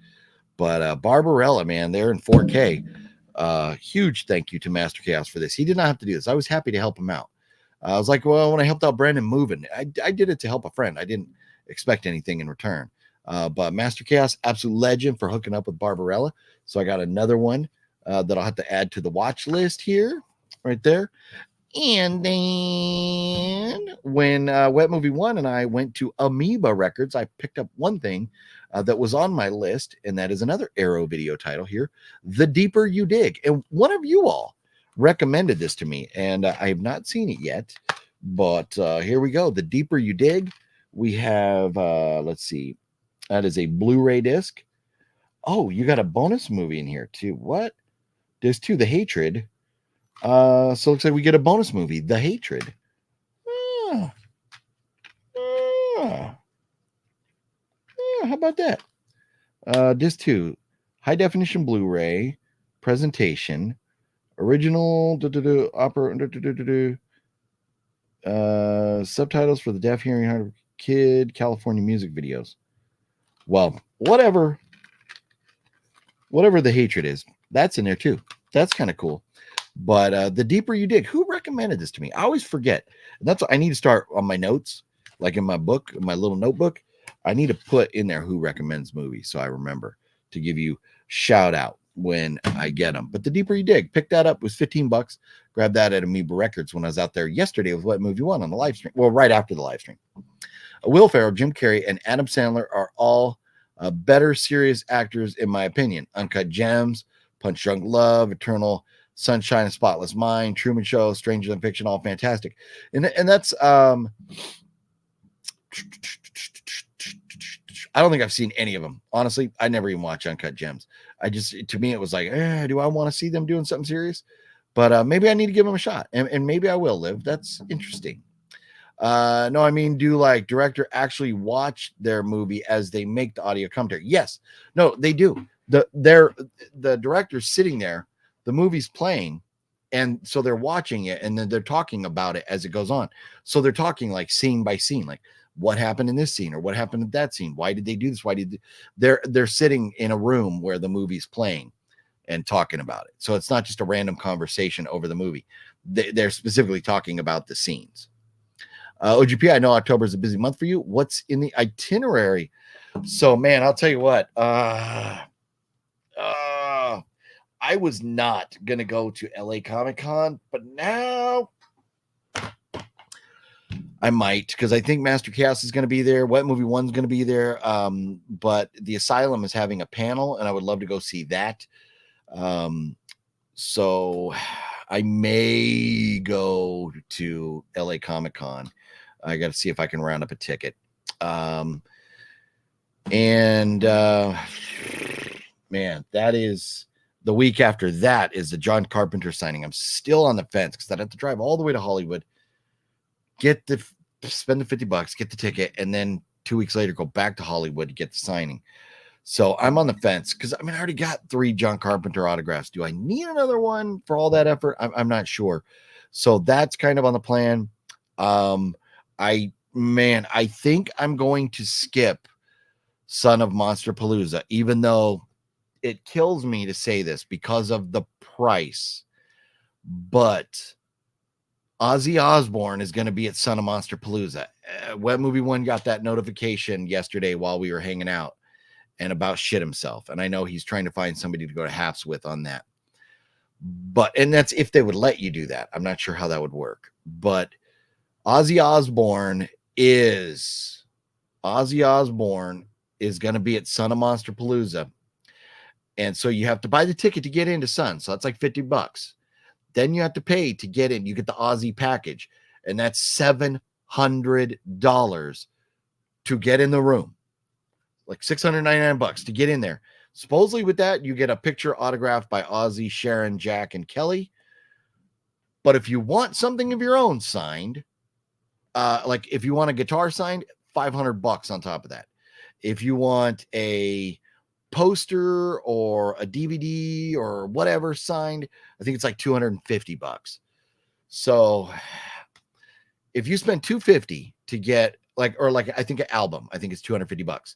But Barbarella, man, they're in 4K. Huge thank you to Master Chaos for this. He did not have to do this. I was happy to help him out. I was like, well, when I helped out Brandon moving, I did it to help a friend. I didn't expect anything in return. But Master Chaos, absolute legend for hooking up with Barbarella. So I got another one that I'll have to add to the watch list here, right there. And then when Wet Movie 1 and I went to Amoeba Records, I picked up one thing that was on my list, and that is another Arrow video title here, The Deeper You Dig. And one of you all recommended this to me, and I have not seen it yet, but here we go. The Deeper You Dig. We have, let's see, that is a Blu-ray disc. Oh, you got a bonus movie in here too. What? There's two, The Hatred. So it looks like we get a bonus movie, The Hatred. Ah, how about that? Disc 2, high definition Blu-ray, presentation, original opera, subtitles for the deaf, hearing, hard kid, California music videos. Well, whatever The Hatred is, that's in there too. That's kind of cool. But The Deeper You Dig, who recommended this to me? I always forget. And that's what I need to start on my notes, like in my book, in my little notebook. I need to put in there who recommends movies so I remember to give you shout out when I get them. But The Deeper You Dig, pick that up. It was $15. Grabbed that at Amoeba Records when I was out there yesterday with What Movie One on the live stream. Well, right after the live stream. Will Ferrell, Jim Carrey, and Adam Sandler are all better serious actors, in my opinion. Uncut Gems, Punch Drunk Love, Eternal Sunshine of Spotless Mind, Truman Show, Stranger Than Fiction, all fantastic. And that's I don't think I've seen any of them. Honestly, I never even watch Uncut Gems. To me, it was like, do I want to see them doing something serious? But maybe I need to give them a shot. And maybe I will, Liv. That's interesting. No, I mean, do like director actually watch their movie as they make the audio commentary? Yes. No, they do. The director's sitting there, the movie's playing, and so they're watching it, and then they're talking about it as it goes on. So they're talking like scene by scene, like what happened in this scene or what happened in that scene. Why did they do this? They're sitting in a room where the movie's playing and talking about it. So it's not just a random conversation over the movie. They're specifically talking about the scenes. OGP, I know October is a busy month for you. What's in the itinerary? So, man, I'll tell you what. I was not going to go to LA Comic-Con, but now I might, because I think Master Chaos is going to be there. Wet Movie 1's going to be there. But the Asylum is having a panel, and I would love to go see that. So I may go to LA Comic-Con. I got to see if I can round up a ticket. Man, that is the week after that is the John Carpenter signing. I'm still on the fence because I'd have to drive all the way to Hollywood, spend the $50, get the ticket, and then 2 weeks later go back to Hollywood to get the signing. So I'm on the fence because I already got 3 John Carpenter autographs. Do I need another one for all that effort? I'm not sure. So that's kind of on the plan. I think I'm going to skip Son of Monsterpalooza, even though it kills me to say this because of the price. But Ozzy Osbourne is going to be at Son of Monsterpalooza. Wet Movie 1 got that notification yesterday while we were hanging out and about shit himself. And I know he's trying to find somebody to go to Haps with on that. And that's if they would let you do that. I'm not sure how that would work. But Ozzy Osbourne is going to be at Son of Monsterpalooza. And so you have to buy the ticket to get into Sun. So that's like $50. Then you have to pay to get in. You get the Ozzy package. And that's $700 to get in the room. Like $699 to get in there. Supposedly with that, you get a picture autographed by Ozzy, Sharon, Jack, and Kelly. But if you want something of your own signed, like if you want a guitar signed, $500 on top of that. If you want a poster or a DVD or whatever signed, I think it's like $250. So if you spend $250 to get I think an album, I think it's $250.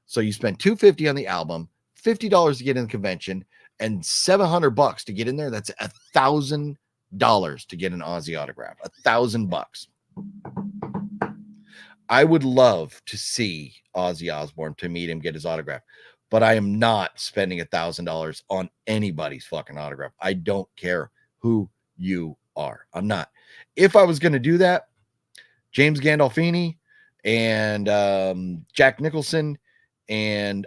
So you spend $250 on the album, $50 to get in the convention, and $700 to get in there. That's $1,000 to get an Ozzy autograph. $1,000. I would love to see Ozzy Osbourne, to meet him, get his autograph, but I am not spending $1,000 on anybody's fucking autograph. I don't care who you are. I'm not. If I was going to do that, James Gandolfini and Jack Nicholson, and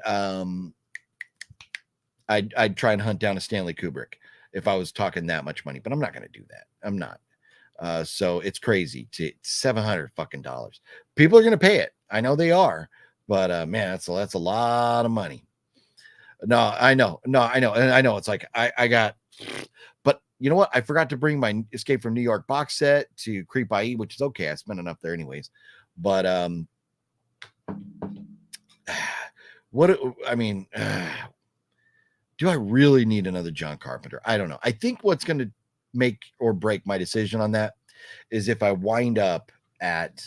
I'd try and hunt down a Stanley Kubrick if I was talking that much money, but I'm not going to do that. I'm not. So it's crazy. To $700 fucking dollars. People are going to pay it. I know they are, but man, that's a lot of money. No, I know. And I know it's like I got, but you know what? I forgot to bring my Escape from New York box set to Creep I.E, which is okay. I spent enough there anyways. But what I mean, do I really need another John Carpenter? I don't know. I think what's going to make or break my decision on that is if I wind up at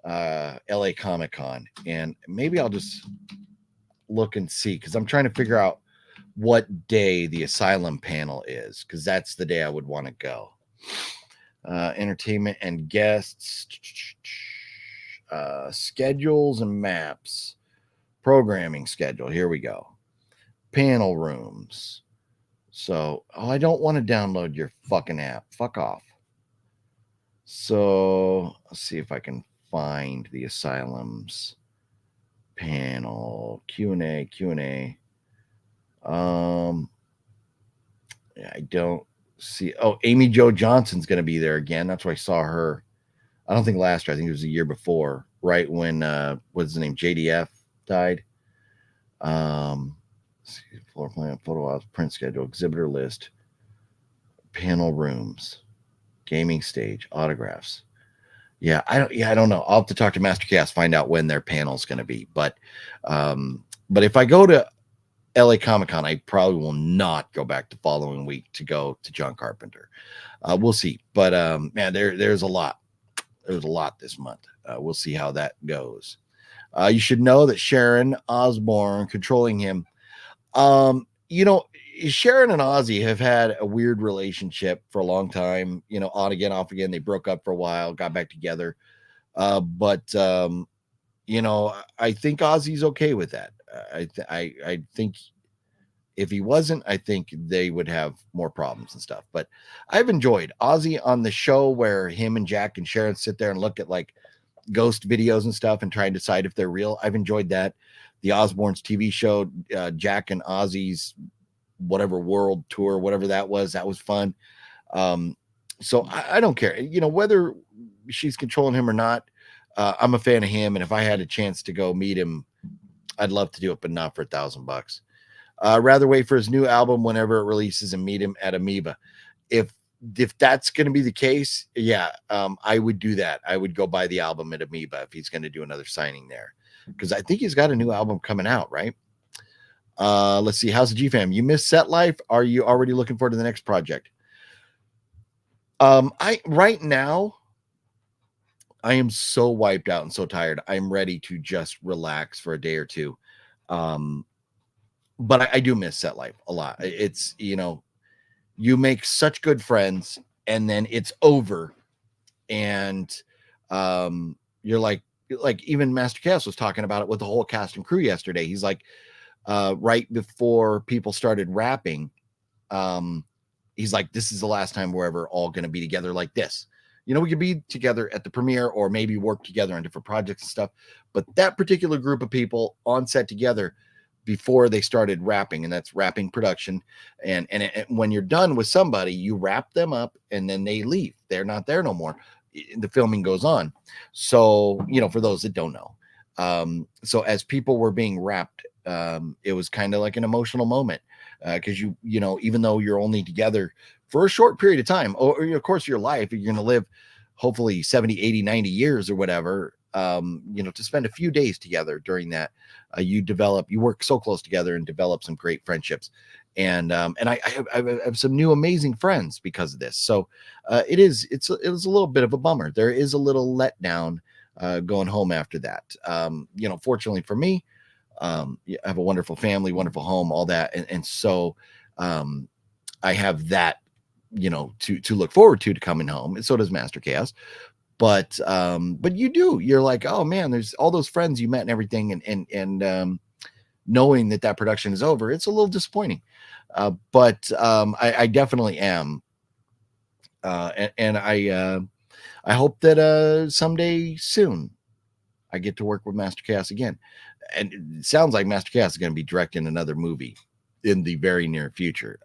LA Comic-Con, and maybe I'll just look and see, because I'm trying to figure out what day the Asylum panel is, because that's the day I would want to go. Entertainment and guests, schedules and maps, programming schedule. Here we go. Panel rooms. So, I don't want to download your fucking app. Fuck off. So, let's see if I can find the Asylum's panel. Q&A. Yeah, I don't see. Oh, Amy Jo Johnson's going to be there again. That's why I saw her. I don't think last year. I think it was the year before, right when what's his name, JDF died. Floor plan, photo ops, print schedule, exhibitor list, panel rooms, gaming stage, autographs. Yeah, I don't know. I'll have to talk to Master Chaos, find out when their panel's going to be. But if I go to LA Comic-Con, I probably will not go back the following week to go to John Carpenter. We'll see. But man, there's a lot. There's a lot this month. We'll see how that goes. You should know that Sharon Osbourne controlling him. Sharon and Ozzy have had a weird relationship for a long time, on again, off again. They broke up for a while, got back together. But I think Ozzy's okay with that. I think if he wasn't, I think they would have more problems and stuff. But I've enjoyed Ozzy on the show where him and Jack and Sharon sit there and look at like ghost videos and stuff and try and decide if they're real. I've enjoyed that. The Osbournes TV show, Jack and Ozzy's whatever world tour, whatever that was fun. So I don't care, whether she's controlling him or not. I'm a fan of him, and if I had a chance to go meet him, I'd love to do it, but not for $1,000. Rather wait for his new album whenever it releases and meet him at Amoeba. If that's going to be the case, yeah, I would do that. I would go buy the album at Amoeba if he's going to do another signing there, because I think he's got a new album coming out, right? Let's see. How's the G-Fam? You missed Set Life? Are you already looking forward to the next project? Right now, I am so wiped out and so tired. I'm ready to just relax for a day or two. But I do miss Set Life a lot. It's, you make such good friends and then it's over. And you're like even Master Chaos was talking about it with the whole cast and crew yesterday. He's like, right before people started rapping, he's like, this is the last time we're ever all going to be together like this. We could be together at the premiere or maybe work together on different projects and stuff. But that particular group of people on set together before they started rapping, and that's rapping production. And when you're done with somebody, you wrap them up and then they leave. They're not there no more. The filming goes on. So, for those that don't know. So as people were being wrapped, it was kind of like an emotional moment. Because even though you're only together for a short period of time, or of course your life, you're going to live hopefully 70, 80, 90 years or whatever, to spend a few days together during that, you work so close together and develop some great friendships. And I have some new amazing friends because of this. So it was a little bit of a bummer. There is a little letdown going home after that. Fortunately for me, I have a wonderful family, wonderful home, all that. And so I have that, to look forward to coming home. And so does Master Chaos. But you're like, oh man, there's all those friends you met and everything. And knowing that production is over, it's a little disappointing. But I definitely am And I hope that someday soon I get to work with Master Chaos again. And it sounds like Master Chaos is going to be directing another movie in the very near future.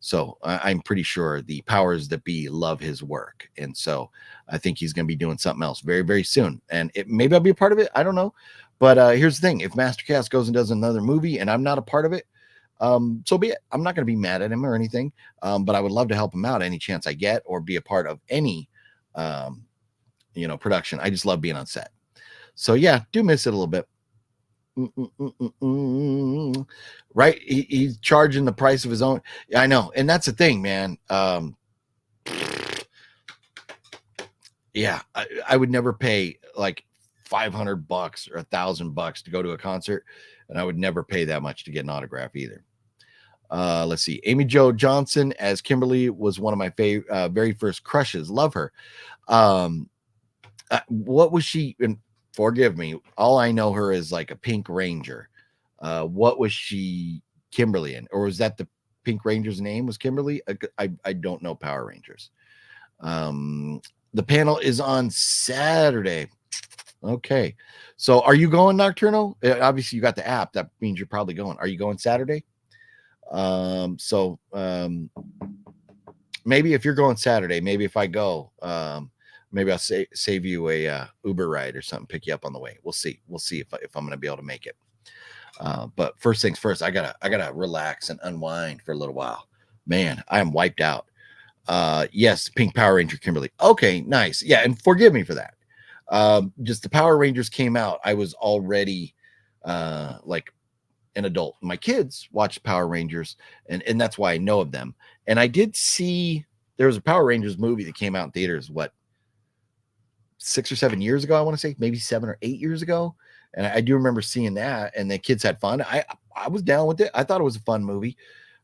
So I'm pretty sure the powers that be love his work. And so I think he's going to be doing something else very, very soon. And maybe I'll be a part of it. I don't know. But here's the thing. If Master Chaos goes and does another movie and I'm not a part of it, so be it. I'm not going to be mad at him or anything. But I would love to help him out any chance I get or be a part of any, production. I just love being on set. So yeah, do miss it a little bit. Right? He's charging the price of his own. I know, and that's the thing, man. Yeah, I would never pay like $500 or $1,000 to go to a concert, and I would never pay that much to get an autograph either. Let's see. Amy Jo Johnson as Kimberly was one of my very first crushes. Love her. What was she? And forgive me, all I know her is like a Pink Ranger. What was she, Kimberly, in? Or was that the Pink Ranger's name was Kimberly? I don't know Power Rangers. The panel is on Saturday. Okay. So are you going, Nocturno? Obviously you got the app. That means you're probably going. Are you going Saturday? Maybe if you're going Saturday, maybe if I go, maybe I'll save you a Uber ride or something, pick you up on the way. We'll see if I'm going to be able to make it. But first things first, I gotta relax and unwind for a little while. Man, I am wiped out. Yes, Pink Power Ranger Kimberly. Okay, nice. Yeah, and forgive me for that. Just the Power Rangers came out. I was already like an adult. My kids watched Power Rangers, and that's why I know of them. And I did see there was a Power Rangers movie that came out in theaters, 6 or 7 years ago, I want to say, maybe 7 or 8 years ago. And I do remember seeing that, and the kids had fun. I was down with it. I thought it was a fun movie.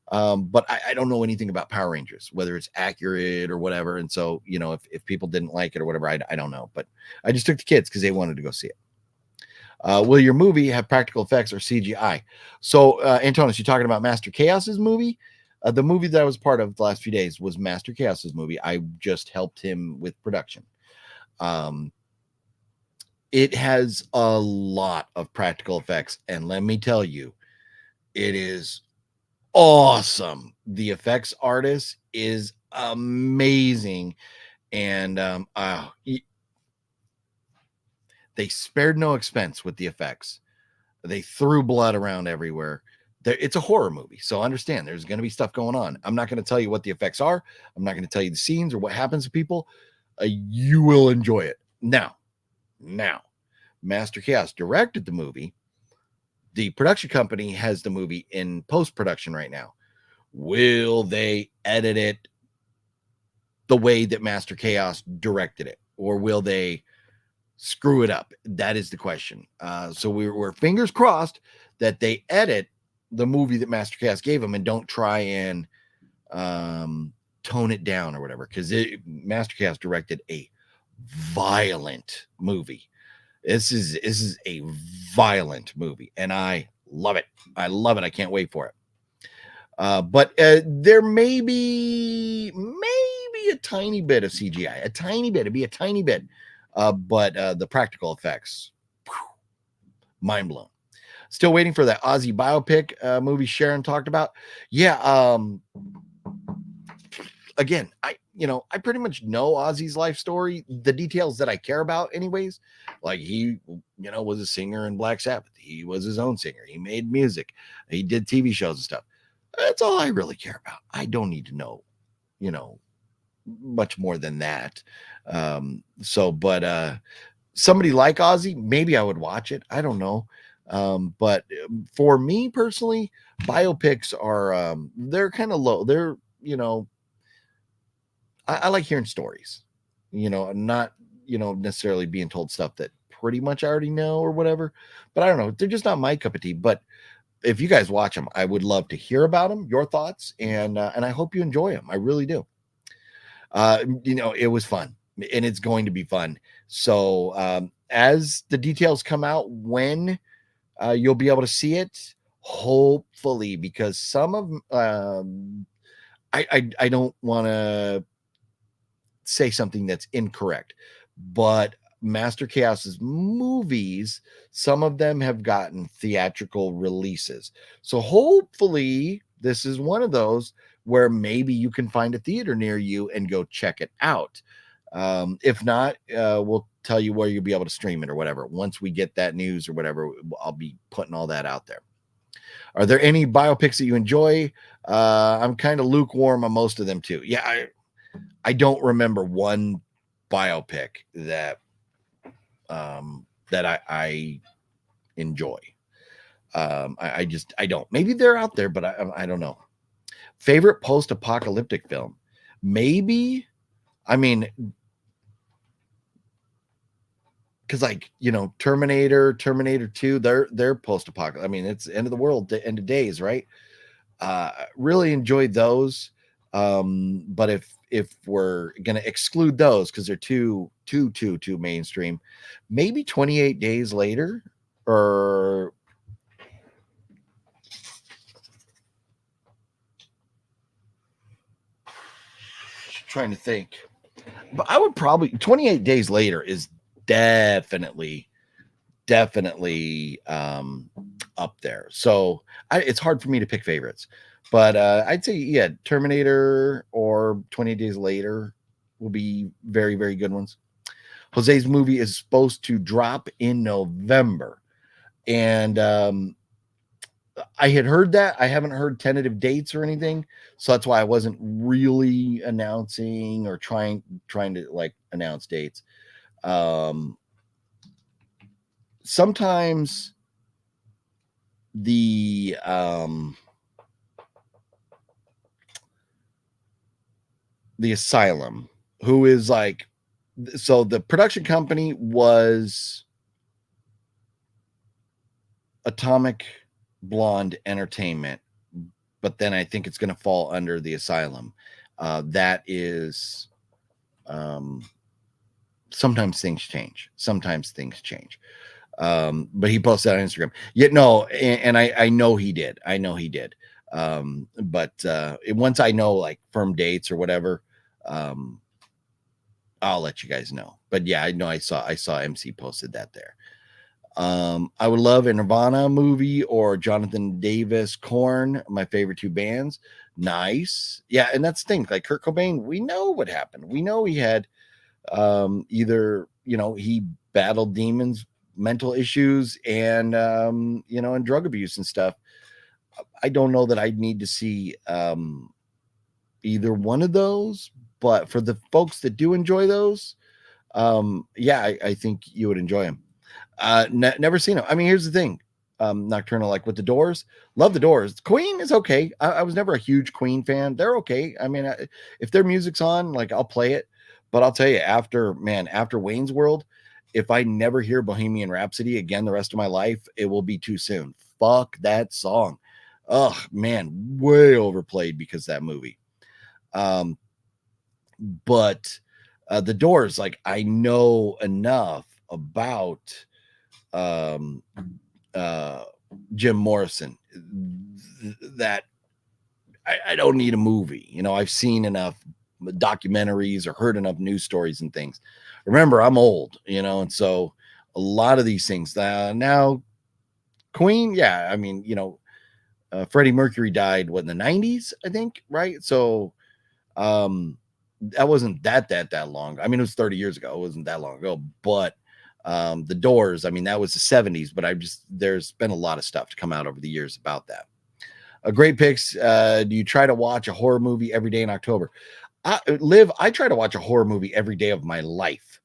But I don't know anything about Power Rangers, whether it's accurate or whatever. And so, if people didn't like it or whatever, I don't know. But I just took the kids because they wanted to go see it. Will your movie have practical effects or CGI? So, Antonis, you talking about Master Chaos's movie? The movie that I was part of the last few days was Master Chaos's movie. I just helped him with production. It has a lot of practical effects, and let me tell you, it is awesome. The effects artist is amazing, and they spared no expense with the effects. They threw blood around everywhere. It's a horror movie, so understand there's going to be stuff going on. I'm not going to tell you what the effects are. I'm not going to tell you the scenes or what happens to people. You will enjoy it. Now, Master Chaos directed the movie. The production company has the movie in post-production right now. Will they edit it the way that Master Chaos directed it, or will they screw it up? That is the question. So we're fingers crossed that they edit the movie that Master Chaos gave them and don't try and tone it down or whatever, because Master Chaos directed a violent movie. This is a violent movie, and I love it. I can't wait for it. But there may be a tiny bit of CGI, a tiny bit. It'd be a tiny bit. But the practical effects, mind blown. Still waiting for that Ozzy biopic movie Sharon talked about. Yeah. Again, I pretty much know Ozzy's life story, the details that I care about anyways. Like he, was a singer in Black Sabbath. He was his own singer. He made music. He did TV shows and stuff. That's all I really care about. I don't need to know, much more than that. But somebody like Ozzy, maybe I would watch it. I don't know. But for me personally, biopics are, they're kind of low. They're, I like hearing stories, not, necessarily being told stuff that pretty much I already know or whatever, but I don't know. They're just not my cup of tea. But if you guys watch them, I would love to hear about them, your thoughts, and I hope you enjoy them. I really do. It was fun, and it's going to be fun. So as the details come out, when you'll be able to see it, hopefully, because some of I don't want to say something that's incorrect, but Master Chaos's movies, some of them have gotten theatrical releases. So hopefully this is one of those where maybe you can find a theater near you and go check it out. If not, we'll tell you where you'll be able to stream it or whatever. Once we get that news or whatever, I'll be putting all that out there. Are there any biopics that you enjoy? I'm kind of lukewarm on most of them too. Yeah, I don't remember one biopic that I enjoy. I don't. Maybe they're out there, but I don't know. Favorite post-apocalyptic film? Maybe. I mean, because like, you know, Terminator 2, they're post-apocalyptic. I mean, it's end of the world, end of days, right? Really enjoyed those. But if we're gonna exclude those because they're too mainstream, maybe 28 Days Later, or trying to think. But I would probably 28 Days Later is definitely up there. So it's hard for me to pick favorites, but I'd say, yeah, Terminator or 28 Days Later will be very, very good ones. Jose's movie is supposed to drop in November, and I had heard that. I haven't heard tentative dates or anything, so that's why I wasn't really announcing or trying to like announce dates. Sometimes the Asylum, who is like, so the production company was Atomic Blonde Entertainment, but then I think it's going to fall under the Asylum. That is, sometimes things change. But he posted on Instagram. Yet no, and I know he did. But once I know like firm dates or whatever, I'll let you guys know. But yeah, I know I saw MC posted that there. I would love a Nirvana movie or Jonathan Davis, Korn, my favorite two bands. Nice. Yeah, and that's the thing. Like Kurt Cobain, we know what happened. We know he had either, you know, he battled demons, mental issues, and you know, and drug abuse and stuff. I don't know that I'd need to see either one of those, but for the folks that do enjoy those, yeah, I think you would enjoy them. Never seen them. I mean, here's the thing. Nocturnal, like with the Doors, love the Doors. Queen is okay. I was never a huge Queen fan. They're okay. I mean, if their music's on, like I'll play it. But I'll tell you, after Wayne's World, if I never hear Bohemian Rhapsody again the rest of my life, it will be too soon. Fuck that song. Oh man, way overplayed because of that movie. But the Doors, like I know enough about Jim Morrison that I don't need a movie. You know, I've seen enough documentaries or heard enough news stories and things. Remember, I'm old, you know, and so a lot of these things now Queen, yeah, I mean, you know, Freddie Mercury died in the 90s, I think, right? So that wasn't that long. I mean, it was 30 years ago. It wasn't that long ago, but the Doors, I mean, that was the 70s, but there's been a lot of stuff to come out over the years about that. A great picks. Do you try to watch a horror movie every day in October? I try to watch a horror movie every day of my life.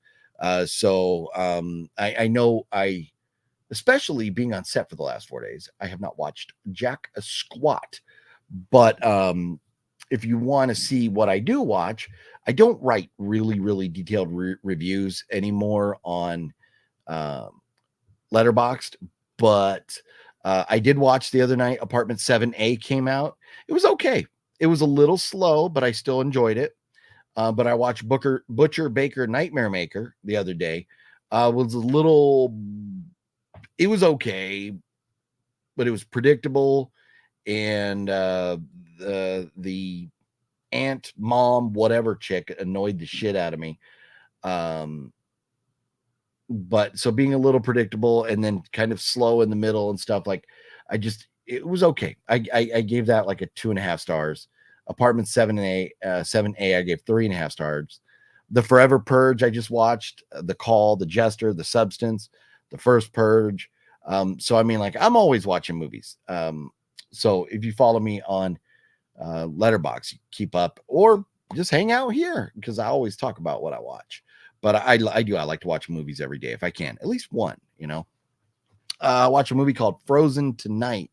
So I know especially being on set for the last 4 days, I have not watched jack a squat. But if you want to see what I do watch, I don't write really, really detailed reviews anymore on Letterboxd, but I did watch the other night. Apartment 7A came out. It was okay. It was a little slow, but I still enjoyed it. But I watched Butcher Baker Nightmare Maker the other day. It was okay, but it was predictable, and the aunt, mom, whatever chick annoyed the shit out of me. But so being a little predictable and then kind of slow in the middle and stuff, like it was okay. I gave that like a 2.5 stars. Apartment 7A, 7A, I gave 3.5 stars. The Forever Purge I just watched, The Call, The Jester, The Substance, The First Purge. So I mean, like, I'm always watching movies. So if you follow me on Letterboxd, keep up, or just hang out here because I always talk about what I watch. But I like to watch movies every day if I can, at least one. Watch a movie called Frozen tonight.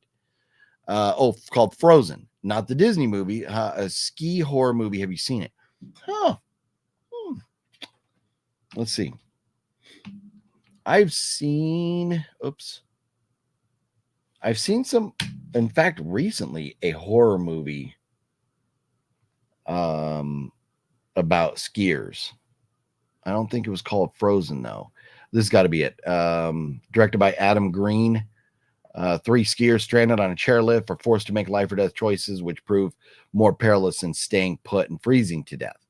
Called Frozen, not the Disney movie, a ski horror movie. Have you seen it? Let's see. I've seen some, in fact, recently, a horror movie about skiers. I don't think it was called Frozen, though. This has got to be it. Directed by Adam Green. 3 skiers stranded on a chairlift are forced to make life or death choices, which prove more perilous than staying put and freezing to death.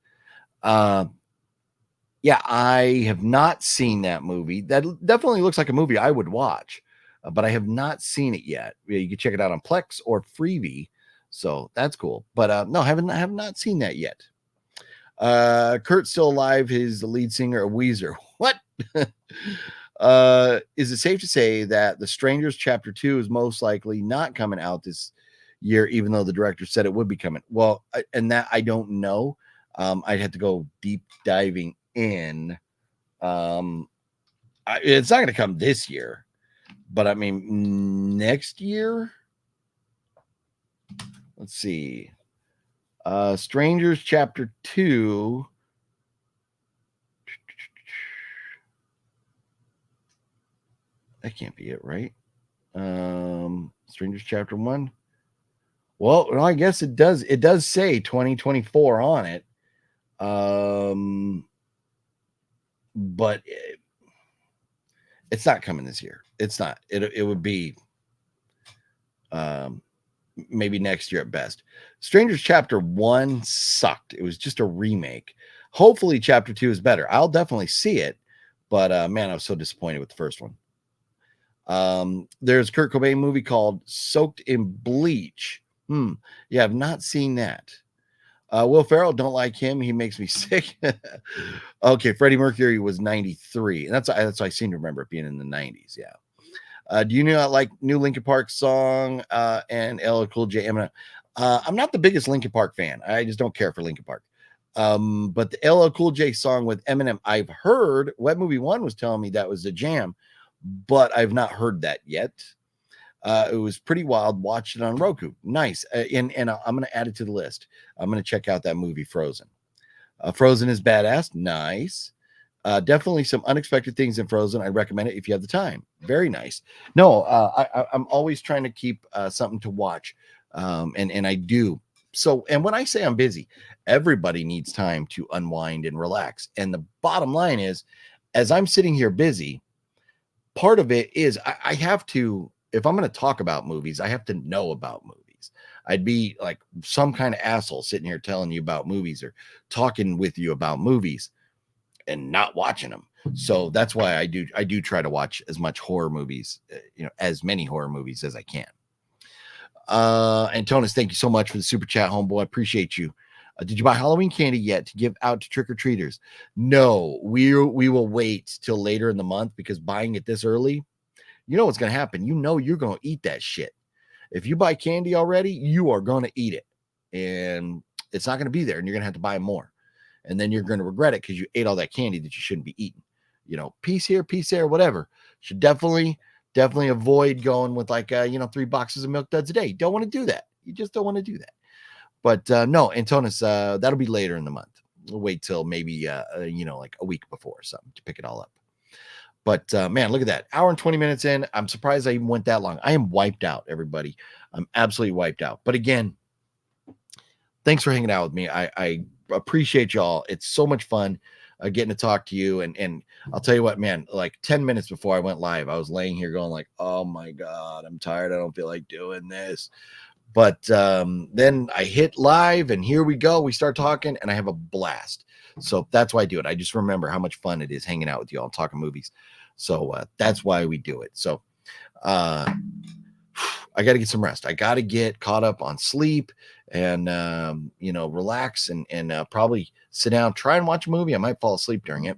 Yeah, I have not seen that movie. That definitely looks like a movie I would watch, but I have not seen it yet. You can check it out on Plex or Freevee, so that's cool. But no, I have not seen that yet. Kurt's still alive. He's the lead singer of Weezer. What? Is it safe to say that The Strangers Chapter 2 is most likely not coming out this year, even though the director said it would be coming? Well, and that I don't know. I'd have to go deep diving in. It's not going to come this year, but I mean next year. Let's see. Strangers Chapter 2. That can't be it, right? Strangers Chapter 1. Well, I guess it does. It does say 2024 on it. But it's not coming this year. It's not. It would be maybe next year at best. Strangers Chapter 1 sucked. It was just a remake. Hopefully Chapter 2 is better. I'll definitely see it, but man, I was so disappointed with the first one. There's a Kurt Cobain movie called Soaked in Bleach. Yeah, I've not seen that. Will Ferrell, don't like him. He makes me sick. Okay, Freddie Mercury was 93. And that's I seem to remember it being in the 90s. Yeah. Do you not like new Linkin Park song and LL Cool J Eminem? I'm not the biggest Linkin Park fan. I just don't care for Linkin Park. But the LL Cool J song with Eminem, I've heard. Wet Movie 1 was telling me that was a jam, but I've not heard that yet. It was pretty wild. Watched it on Roku. Nice. And I'm going to add it to the list. I'm going to check out that movie, Frozen. Frozen is badass. Nice. Definitely some unexpected things in Frozen. I recommend it if you have the time. Very nice. No, I'm always trying to keep something to watch. And I do. So, and when I say I'm busy, everybody needs time to unwind and relax. And the bottom line is, as I'm sitting here busy, part of it is I have to, if I'm going to talk about movies, I have to know about movies. I'd be like some kind of asshole sitting here telling you about movies or talking with you about movies and not watching them. So that's why I do try to watch as much horror movies, as many horror movies as I can. Antonis, thank you so much for the super chat, homeboy. I appreciate you. Did you buy Halloween candy yet to give out to trick-or-treaters? No, we will wait till later in the month, because buying it this early, you know what's going to happen. You're going to eat that shit. If you buy candy already, you are going to eat it. And it's not going to be there, and you're going to have to buy more. And then you're going to regret it because you ate all that candy that you shouldn't be eating. Piece here, piece there, whatever. Should definitely avoid going with 3 boxes of Milk Duds a day. Don't want to do that. You just don't want to do that. But no, Antonis, that'll be later in the month. We'll wait till maybe, like a week before or something to pick it all up. But man, look at that. Hour and 20 minutes in. I'm surprised I even went that long. I am wiped out, everybody. I'm absolutely wiped out. But again, thanks for hanging out with me. I appreciate y'all. It's so much fun getting to talk to you. And I'll tell you what, man, like 10 minutes before I went live, I was laying here going like, oh my God, I'm tired. I don't feel like doing this. But then I hit live, and here we go. We start talking, and I have a blast. So that's why I do it. I just remember how much fun it is hanging out with y'all and talking movies. So that's why we do it. So I got to get some rest. I got to get caught up on sleep and, relax and probably sit down, try and watch a movie. I might fall asleep during it,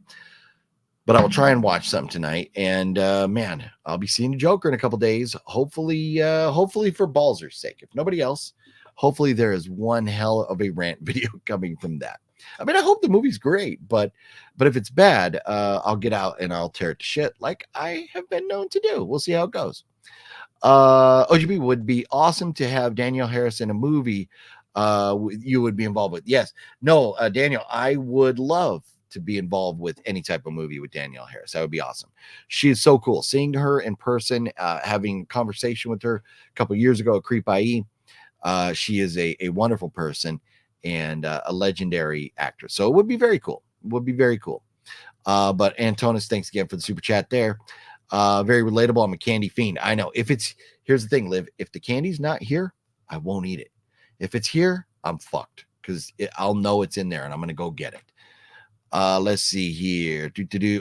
but I will try and watch something tonight. And man, I'll be seeing the Joker in a couple days. Hopefully for Balzer's sake. If nobody else, hopefully there is one hell of a rant video coming from that. I mean, I hope the movie's great, but if it's bad, I'll get out and I'll tear it to shit like I have been known to do. We'll see how it goes. OGB would be awesome to have Danielle Harris in a movie you would be involved with. Yes. No, Daniel, I would love to be involved with any type of movie with Danielle Harris. That would be awesome. She is so cool. Seeing her in person, having a conversation with her a couple years ago at Creep I.E. She is a wonderful person and a legendary actress. So it would be very cool. It would be very cool. But Antonis, thanks again for the super chat there. Very relatable. I'm a candy fiend. I know. Here's the thing, Liv. If the candy's not here, I won't eat it. If it's here, I'm fucked because I'll know it's in there and I'm gonna go get it. Let's see here.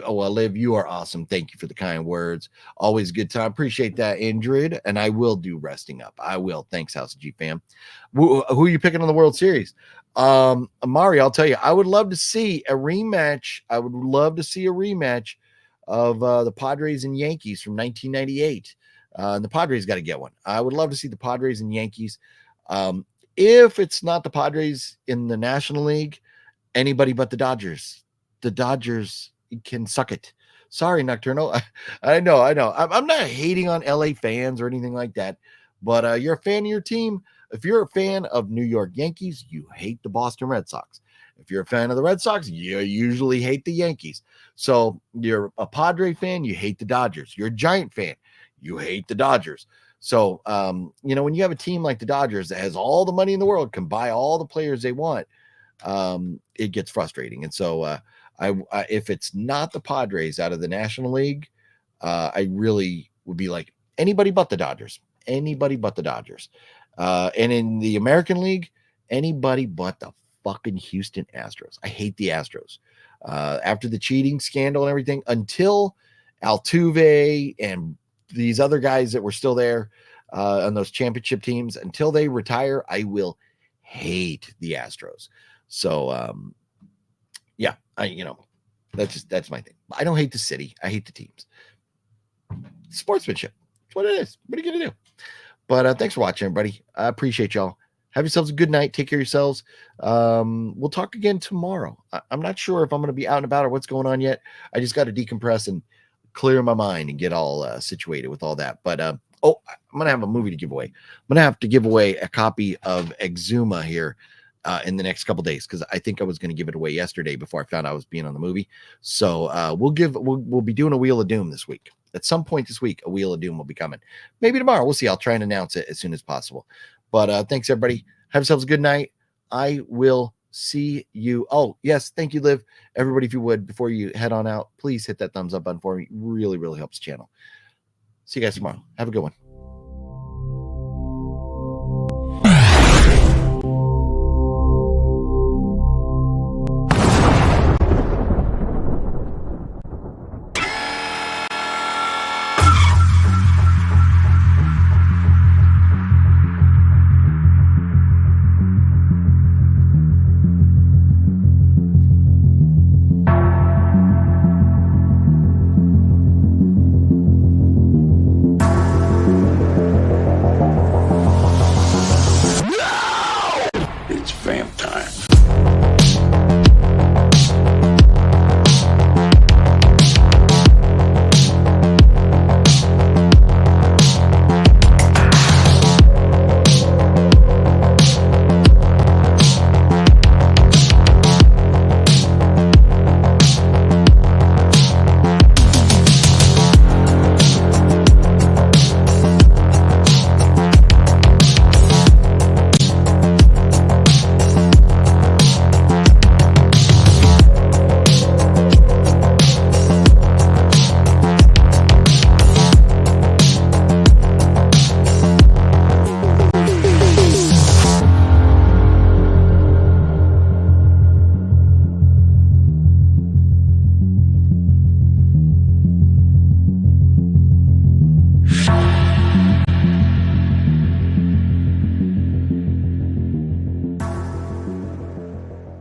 Oh, well, Liv, you are awesome. Thank you for the kind words. Always a good time. Appreciate that, Indrid. And I will do resting up. I will. Thanks, House of G fam. Who are you picking on the World Series? Amari, I'll tell you, I would love to see a rematch. I would love to see a rematch of the Padres and Yankees from 1998. And the Padres got to get one. I would love to see the Padres and Yankees. If it's not the Padres in the National League, anybody but the Dodgers. The Dodgers can suck it. Sorry, Nocturnal. I know. I'm not hating on LA fans or anything like that, but you're a fan of your team. If you're a fan of New York Yankees, you hate the Boston Red Sox. If you're a fan of the Red Sox, you usually hate the Yankees. So you're a Padre fan, you hate the Dodgers. You're a Giant fan, you hate the Dodgers. So, when you have a team like the Dodgers that has all the money in the world, can buy all the players they want, it gets frustrating. And so if it's not the Padres out of the National League, I really would be like anybody but the Dodgers. And in the American League, anybody but the fucking Houston Astros. I hate the Astros. After the cheating scandal and everything, until Altuve and these other guys that were still there on those championship teams, until they retire, I will hate the Astros. So, yeah, that's my thing. I don't hate the city. I hate the teams. Sportsmanship. That's what it is. What are you going to do? But thanks for watching, everybody. I appreciate y'all. Have yourselves a good night. Take care of yourselves. We'll talk again tomorrow. I'm not sure if I'm going to be out and about or what's going on yet. I just got to decompress and clear my mind and get all situated with all that. But I'm going to have a movie to give away. I'm going to have to give away a copy of Exuma here in the next couple days, because I think I was going to give it away yesterday before I found out I was being on the movie. So we'll be doing a Wheel of Doom this week. At some point this week, a Wheel of Doom will be coming. Maybe tomorrow. We'll see. I'll try and announce it as soon as possible. But thanks, everybody. Have yourselves a good night. I will see you. Oh, yes. Thank you, Liv. Everybody, if you would, before you head on out, please hit that thumbs up button for me. Really, really helps the channel. See you guys tomorrow. Have a good one.